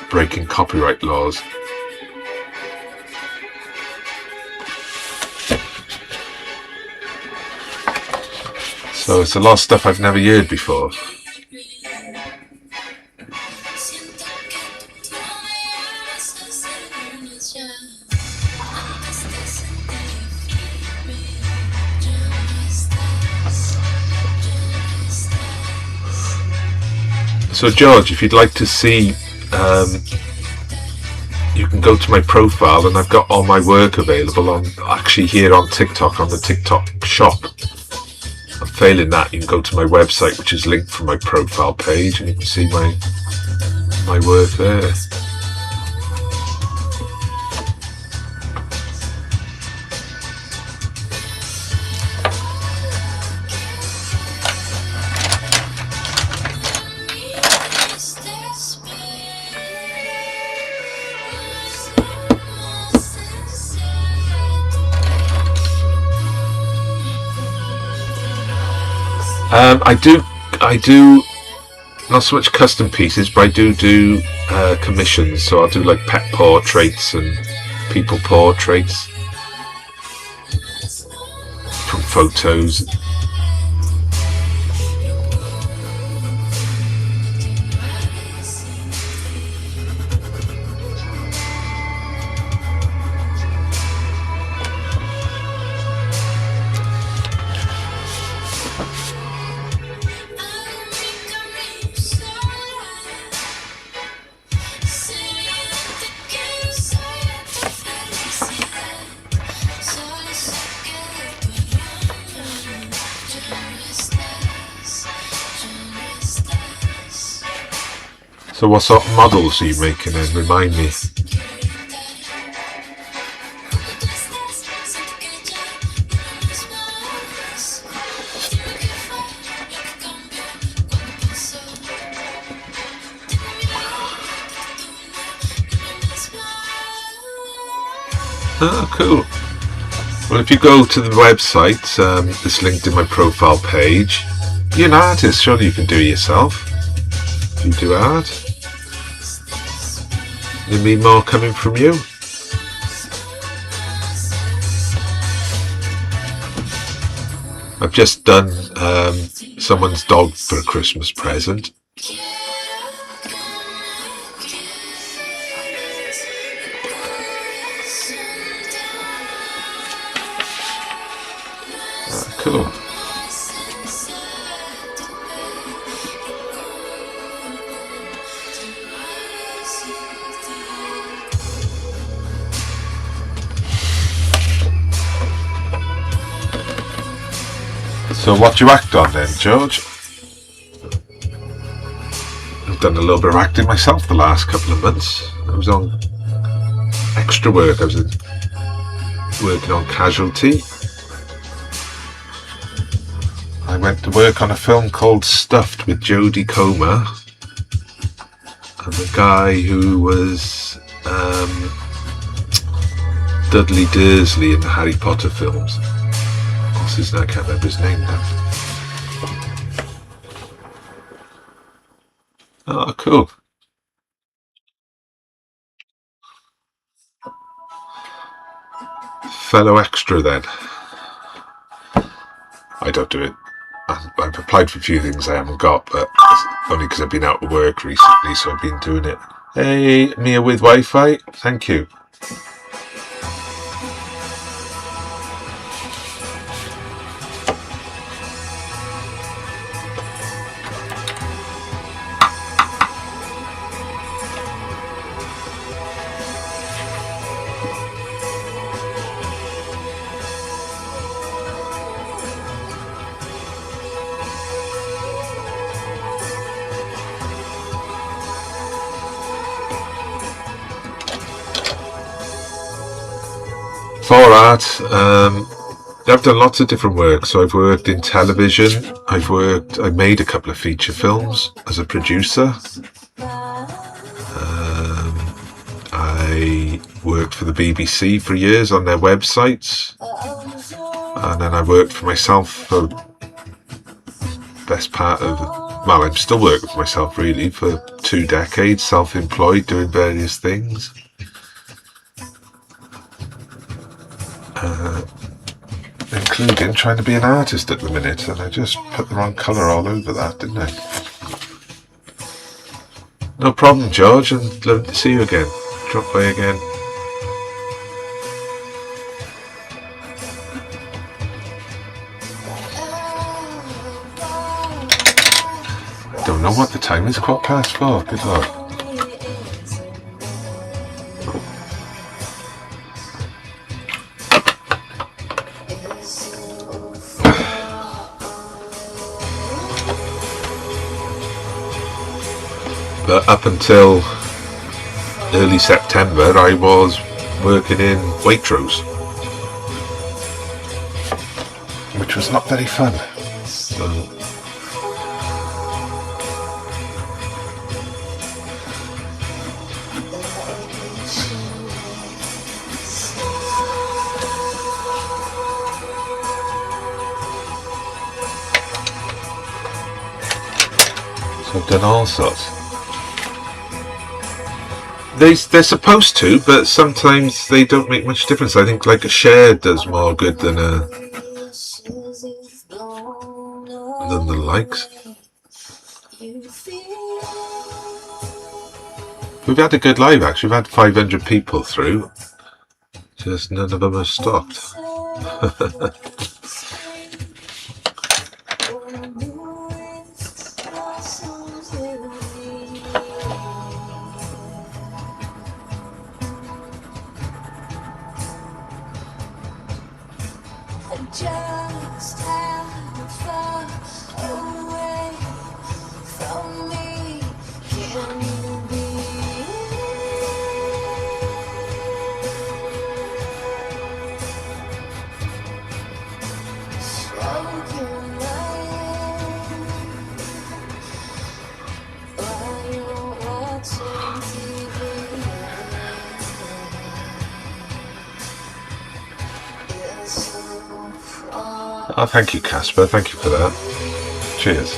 S1: breaking copyright laws. So it's a lot of stuff I've never heard before. So George, if you'd like to see, you can go to my profile, and I've got all my work available on actually here on TikTok, on the TikTok shop. And failing that, you can go to my website, which is linked from my profile page, and you can see my work there. I do not so much custom pieces, but I do commissions. So I'll do like pet portraits and people portraits from photos. So what sort of models are you making then? Remind me. Oh, cool. Well, if you go to the website, it's linked in my profile page. You're an artist, surely you can do it yourself. If you do art. You need more coming from you? I've just done someone's dog for a Christmas present. Cool. So what do you act on then, George? I've done a little bit of acting myself the last couple of months. I was on extra work. I was working on Casualty. I I went to work on a film called Stuffed with Jodie Comer and the guy who was Dudley Dursley in the Harry Potter films. What's his name? I can't remember his name now. Oh, cool. Fellow extra then. I don't do it. I've applied for a few things I haven't got, but only because I've been out of work recently, so I've been doing it. Hey, Mia with Wi-Fi. Thank you. For art, I've done lots of different work. So I've worked in television. I've made a couple of feature films as a producer. I worked for the BBC for years on their websites, and then I worked for myself for best part of, well, I'm still working for myself really for 2 decades, self-employed, doing various things. Including trying to be an artist at the minute, and I just put the wrong colour all over that, didn't I? No problem, George, and love to see you again. Drop by again. Don't know what the time is, 4:15. Good lord. But up until early September, I was working in Waitrose, which was not very fun. So I've done all sorts. They're supposed to, but sometimes they don't make much difference. I think like a share does more good than the likes. We've had a good live actually. We've had 500 people through. Just none of them have stopped.
S2: Just how far away from me can you be? Smoking while you're watching TV.
S1: Oh, thank you, Casper. Thank you for that. Cheers.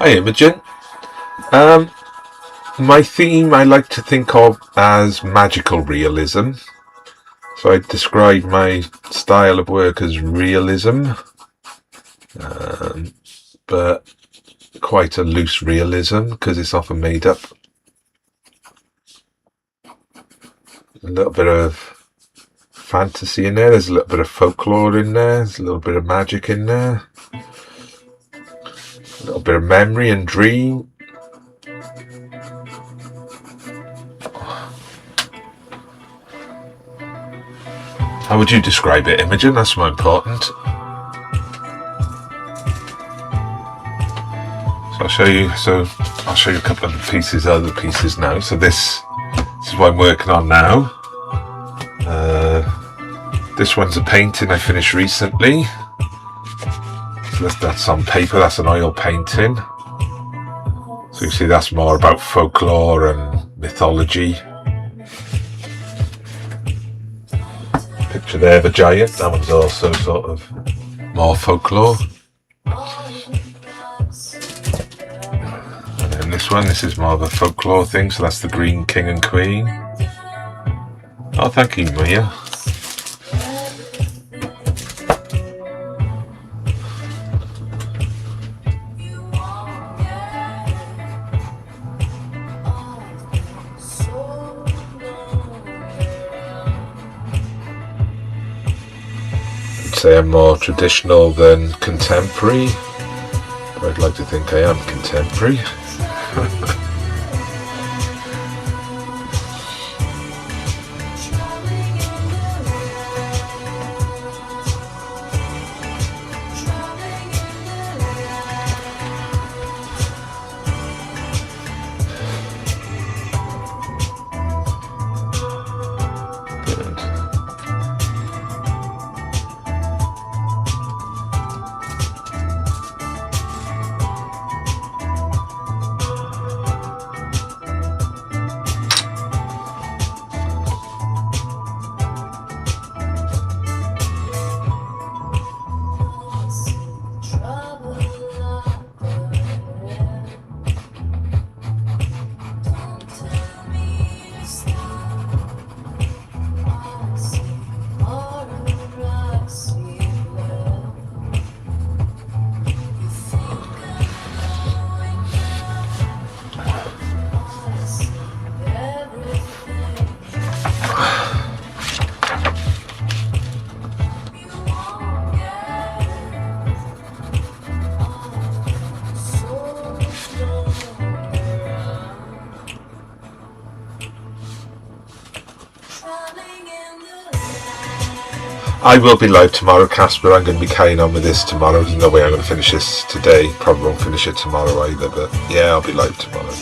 S1: Hi, Imogen. My theme I like to think of as magical realism. So I describe my style of work as realism, but quite a loose realism because it's often made up. A little bit of fantasy in there, there's a little bit of folklore in there, there's a little bit of magic in there, a little bit of memory and dream. How would you describe it, Imogen? That's more important. So I'll show you a couple of the pieces, other pieces now. So this is what I'm working on now. This one's a painting I finished recently. So that's on paper, that's an oil painting. So you see that's more about folklore and mythology. Picture there of a giant, that one's also sort of more folklore. And then this is more of a folklore thing, so that's the green king and queen. Oh, thank you, Mia. Say I'm more traditional than contemporary, but I'd like to think I am contemporary. I will be live tomorrow, Casper. I'm going to be carrying on with this tomorrow. There's no way I'm going to finish this today. Probably won't finish it tomorrow either, but yeah, I'll be live tomorrow.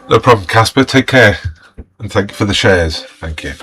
S1: No problem, Casper. Take care. And thank you for the shares. Thank you.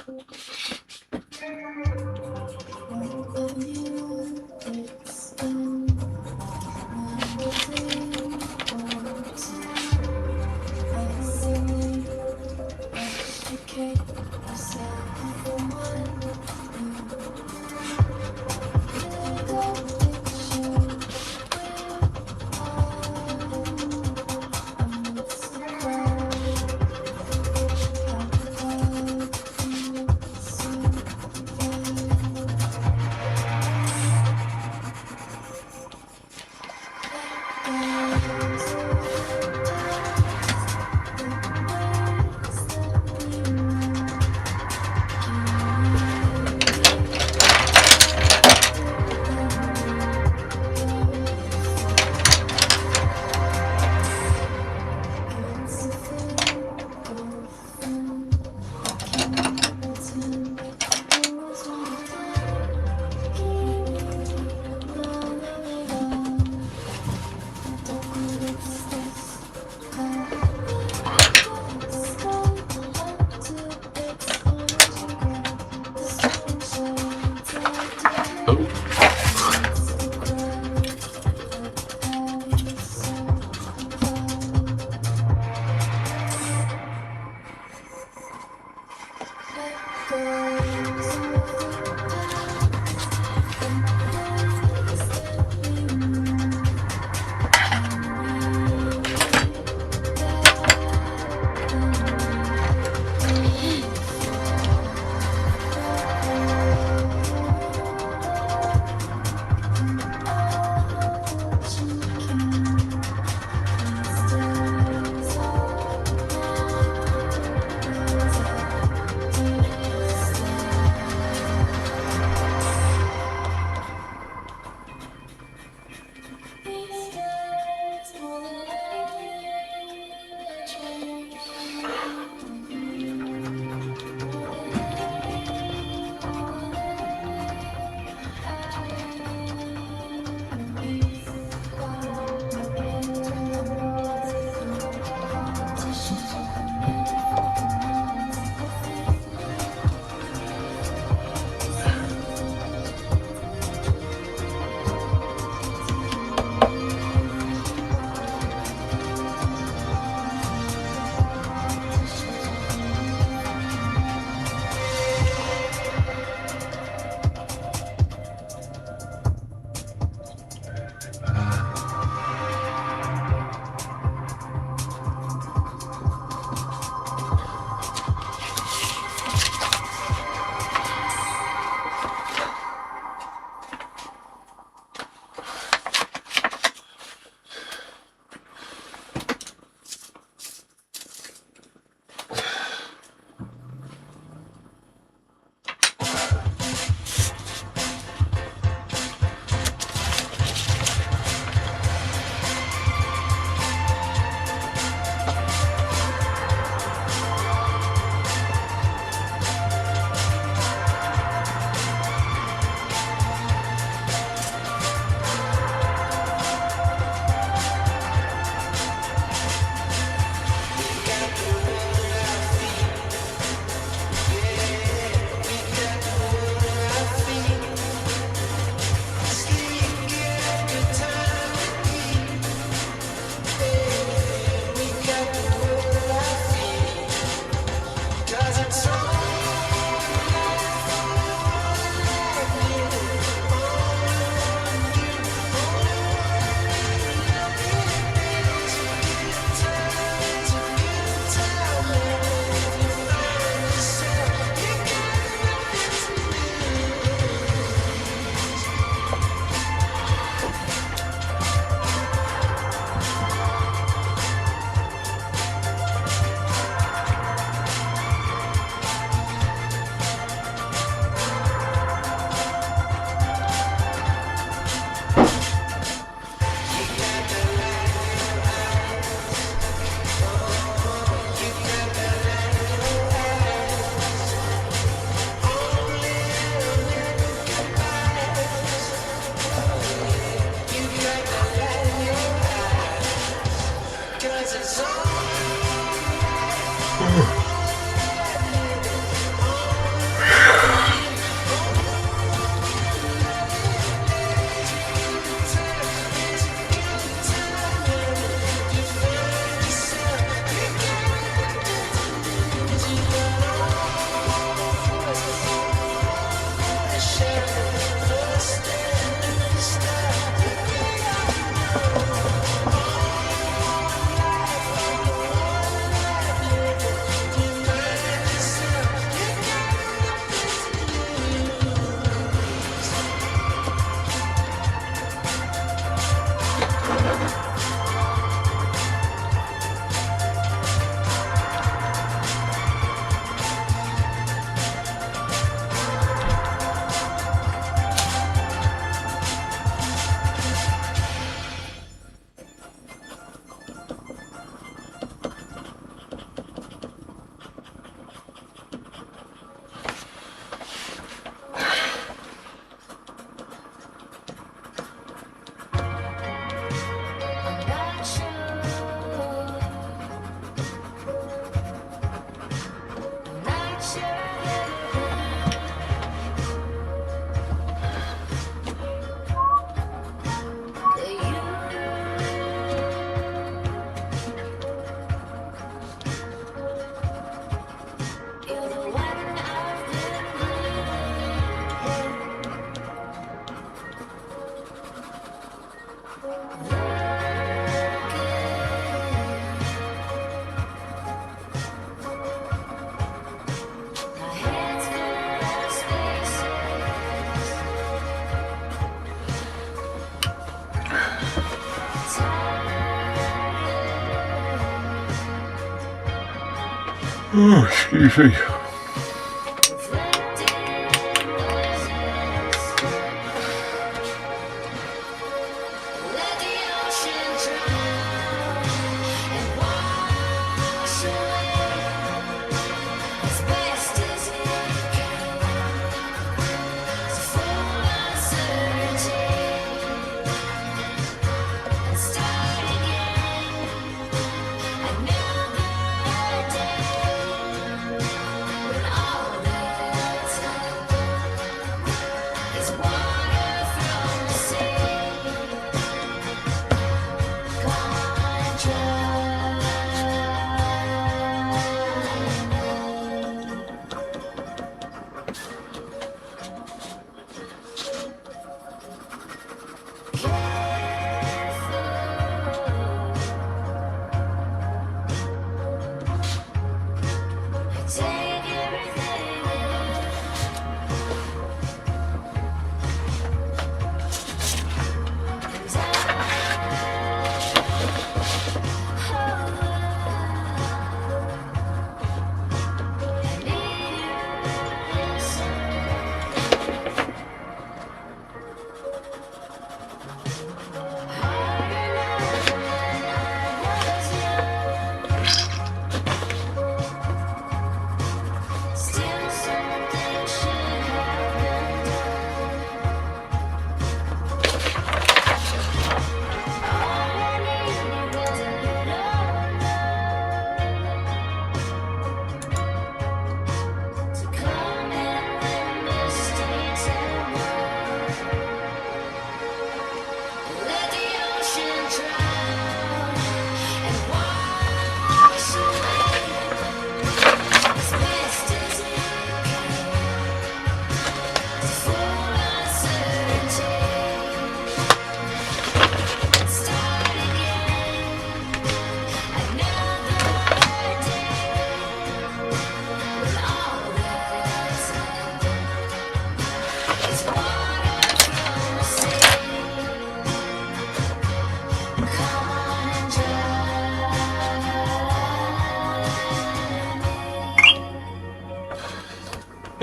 S1: Oh, excuse me.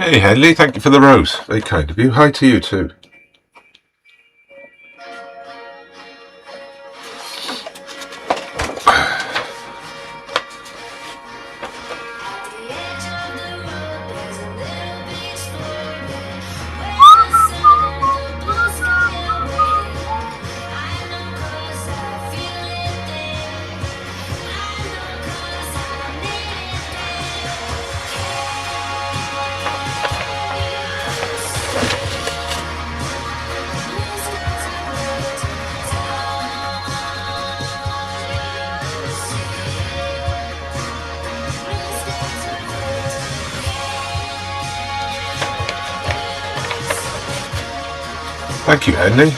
S1: Hey Henley, thank you for the rose. Very kind of you. Hi to you too. Thank you, Henley.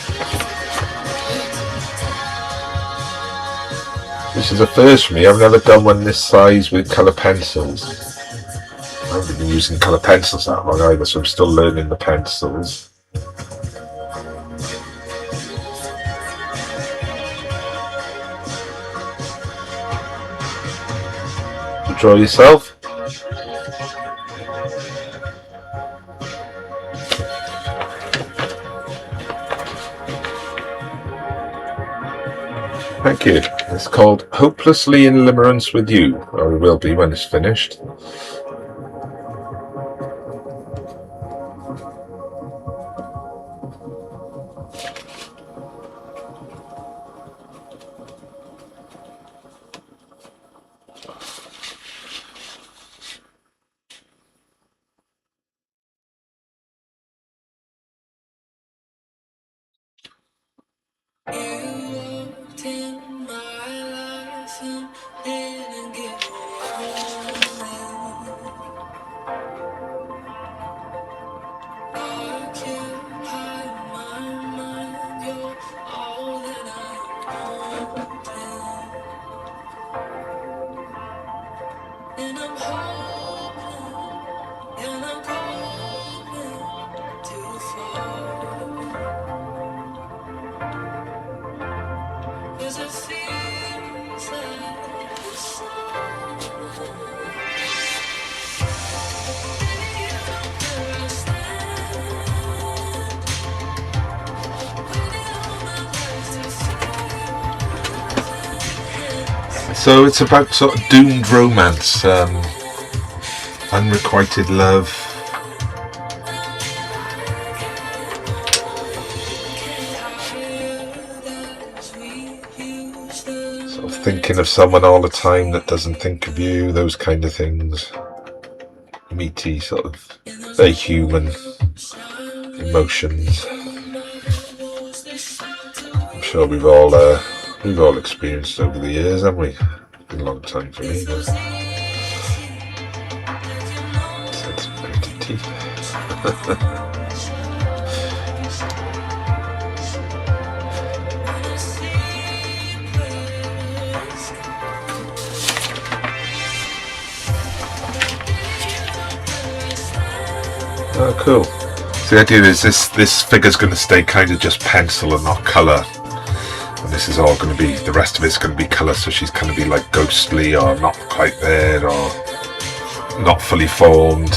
S1: This is a first for me. I've never done one this size with colour pencils. I haven't been using colour pencils that long either, so I'm still learning the pencils. You draw yourself? Thank you. It's called Hopelessly in Limerence with You, or it will be when it's finished. So it's about sort of doomed romance, unrequited love. Sort of thinking of someone all the time that doesn't think of you, those kind of things. Meaty, sort of very human emotions. I'm sure we've all experienced over the years, haven't we? It's been a long time for me. But it's gritty teeth. Oh, cool. So the idea is this figure's going to stay kind of just pencil and not colour. And this is all going to be, the rest of it's going to be colour, so she's going to be like ghostly or not quite there or not fully formed.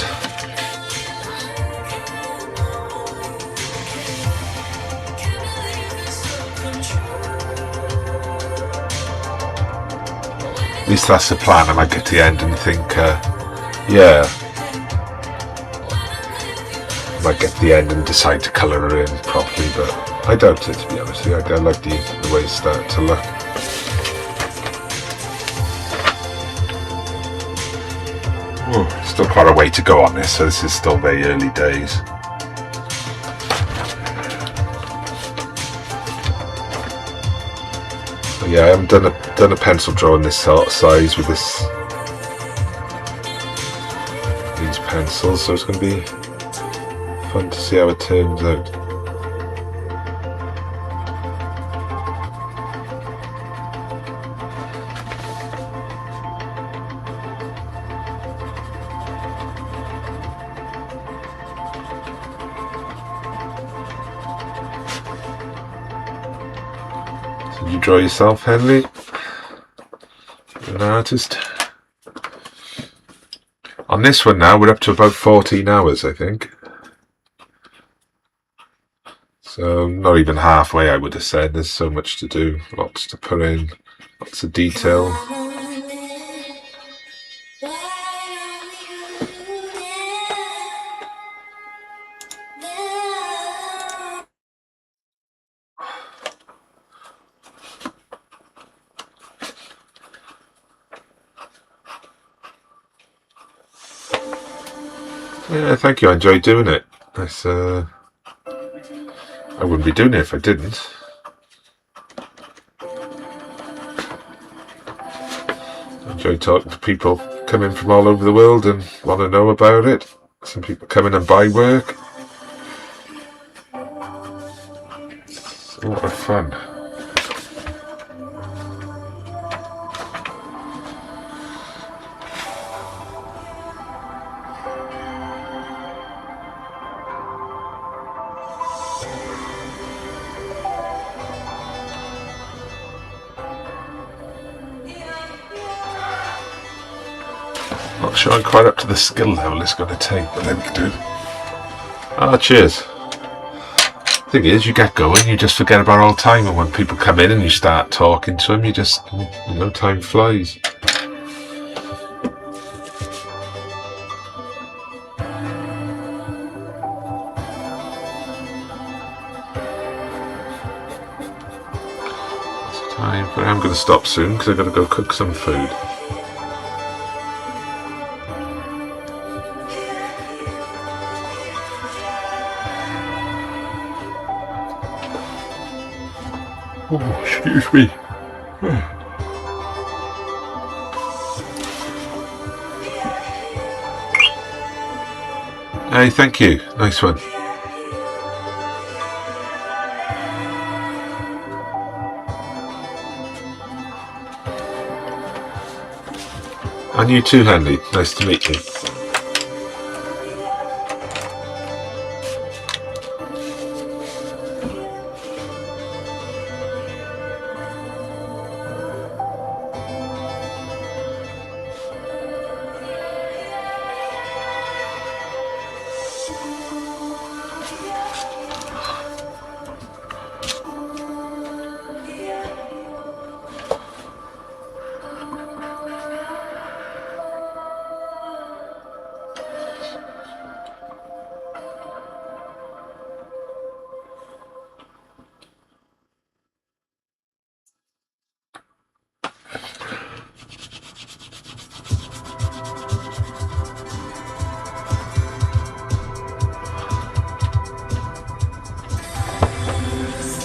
S1: At least that's the plan. I might get to the end and think, yeah. I might get to the end and decide to colour her in properly, but I doubt it, to be honest. I like the way it's starting to look. Still quite a way to go on this, so this is still very early days. But yeah, I haven't done a pencil drawing this sort of size with these pencils, so it's going to be fun to see how it turns out. So you draw yourself, Henley? You're an artist. On this one now, we're up to about 14 hours, I think. So not even halfway, I would have said. There's so much to do, lots to put in, lots of detail. Yeah, thank you. I enjoyed doing it. I wouldn't be doing it if I didn't. I enjoy talking to people come in from all over the world and want to know about it. Some people come in and buy work. It's a lot of fun. Not sure I'm quite up to the skill level it's going to take, but then we can do it. Ah, cheers. Thing is, you get going, you just forget about all time, and when people come in and you start talking to them, time flies. It's time, but I'm going to stop soon because I've got to go cook some food. Oh, excuse me. Hey, thank you. Nice one. And you too, Henley. Nice to meet you.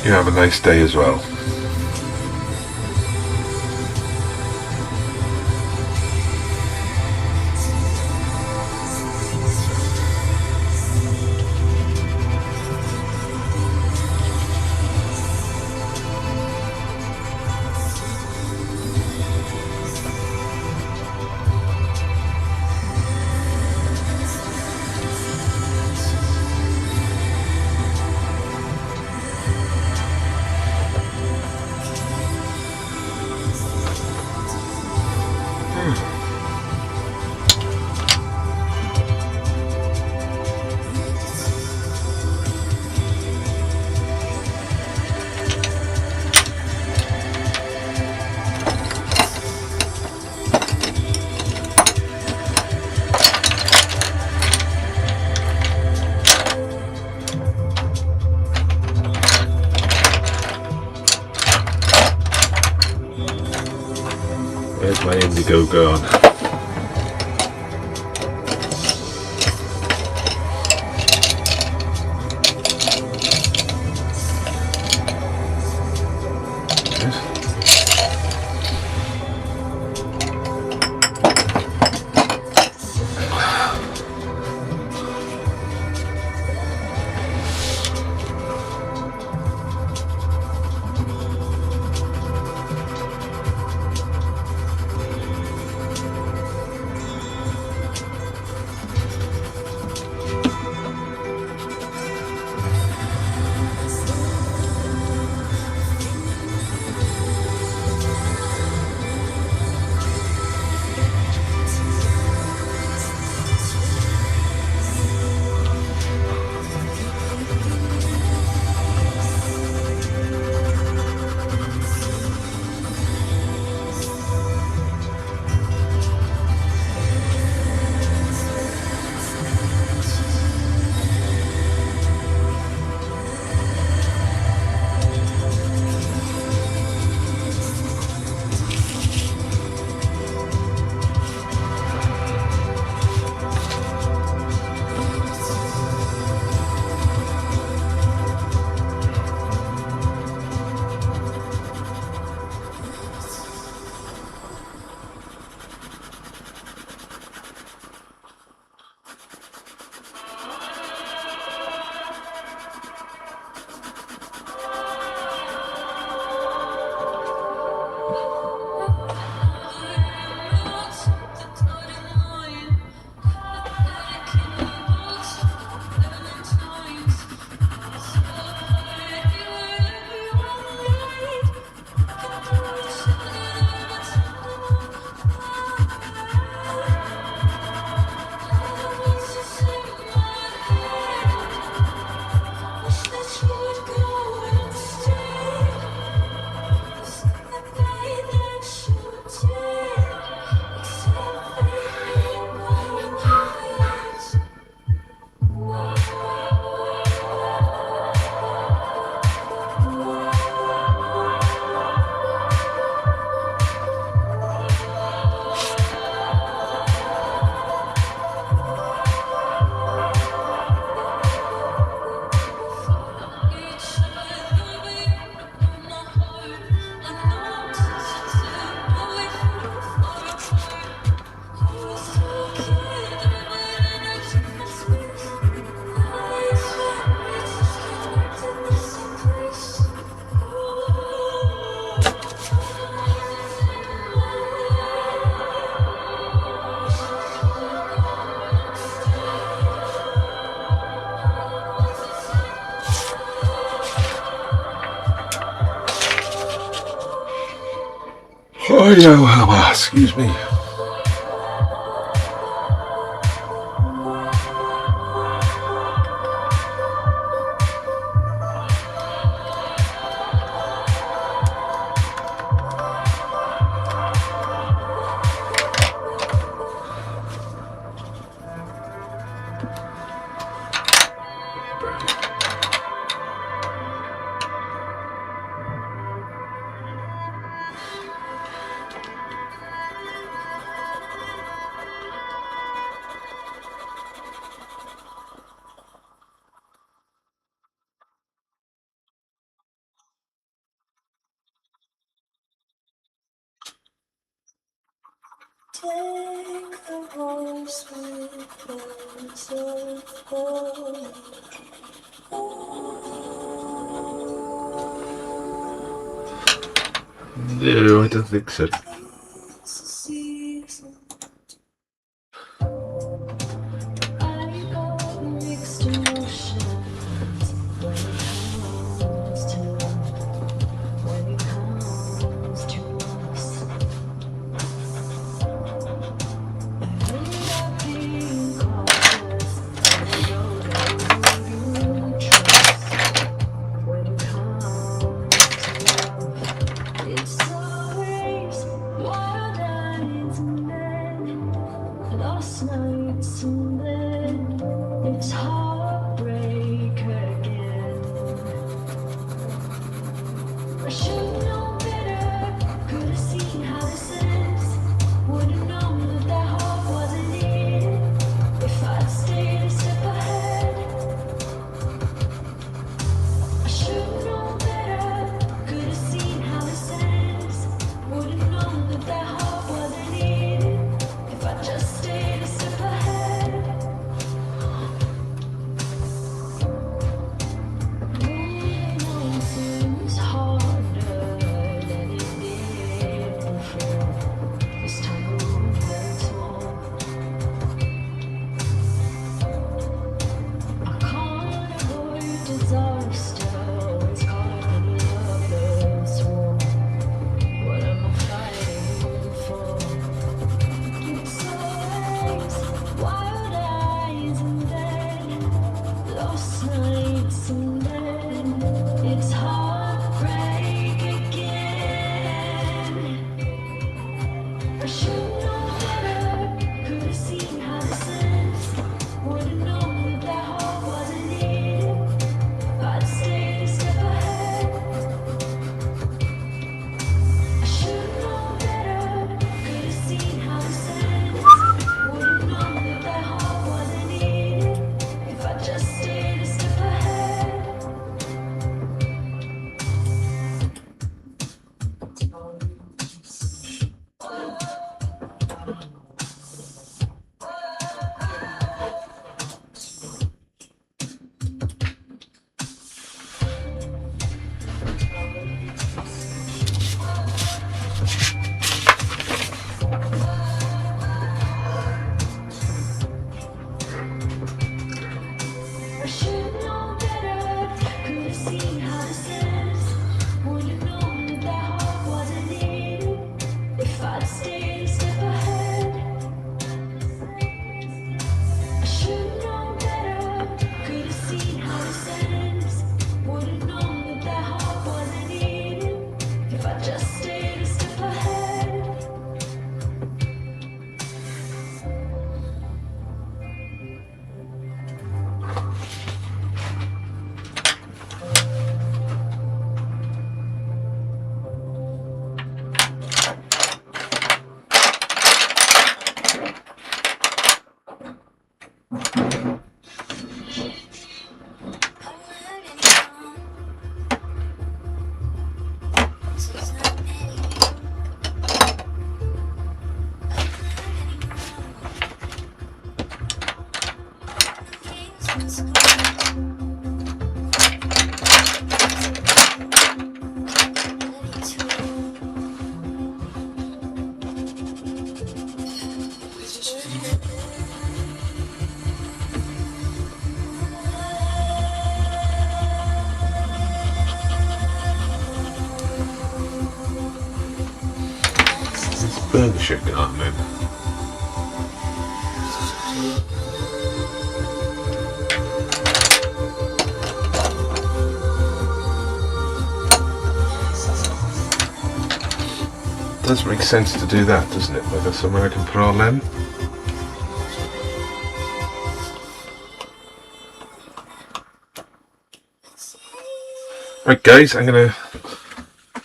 S1: You have a nice day as well. Where's my indigo gone? Oh yeah, excuse me.
S2: take the voice with words of gold.
S1: No, I don't think so.
S2: It's a season. I got mixed emotions when it comes to love, when it comes to us. I end up being cautious, and I don't know who to trust when it comes to love. It's always wild eyes and then lost nights and then it's heartbreak again. I should know better, could have seen how this ends. Would have known that heart wasn't it if I'd stayed a step ahead. I should know better, could have seen how this ends. Would have known that heart wasn't it if I just stayed a step ahead. Moving on seems harder than it did before. This time the room hurts more. I can't avoid disaster. It's caught up in a loveless war. What am I fighting for? It's always wild eyes and then lost nights and then it's heartbreak again. I should know better, could have seen how this ends. Would have known that heart wasn't it if I'd stayed a step ahead. I should know better, could have seen how this ends. Would have known that heart wasn't it if I just stayed a step ahead. I should know better, could have seen how this ends. Would have known that heart wasn't it if I'd stayed a step ahead. I should know better, could have seen how this ends. Would have known that heart wasn't it if I just stayed a step ahead.
S1: Burger chicken, aren't they? Does make sense to do that, doesn't it? Whether somewhere I can put all them. Right, guys, I'm gonna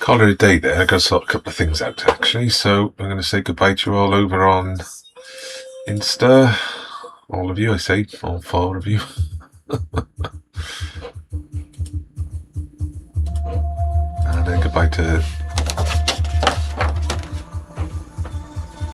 S1: call it a day there. I got to sort a couple of things out actually, so I'm gonna say goodbye to you all over on Insta. All of you, I say, all 4 of you. And goodbye to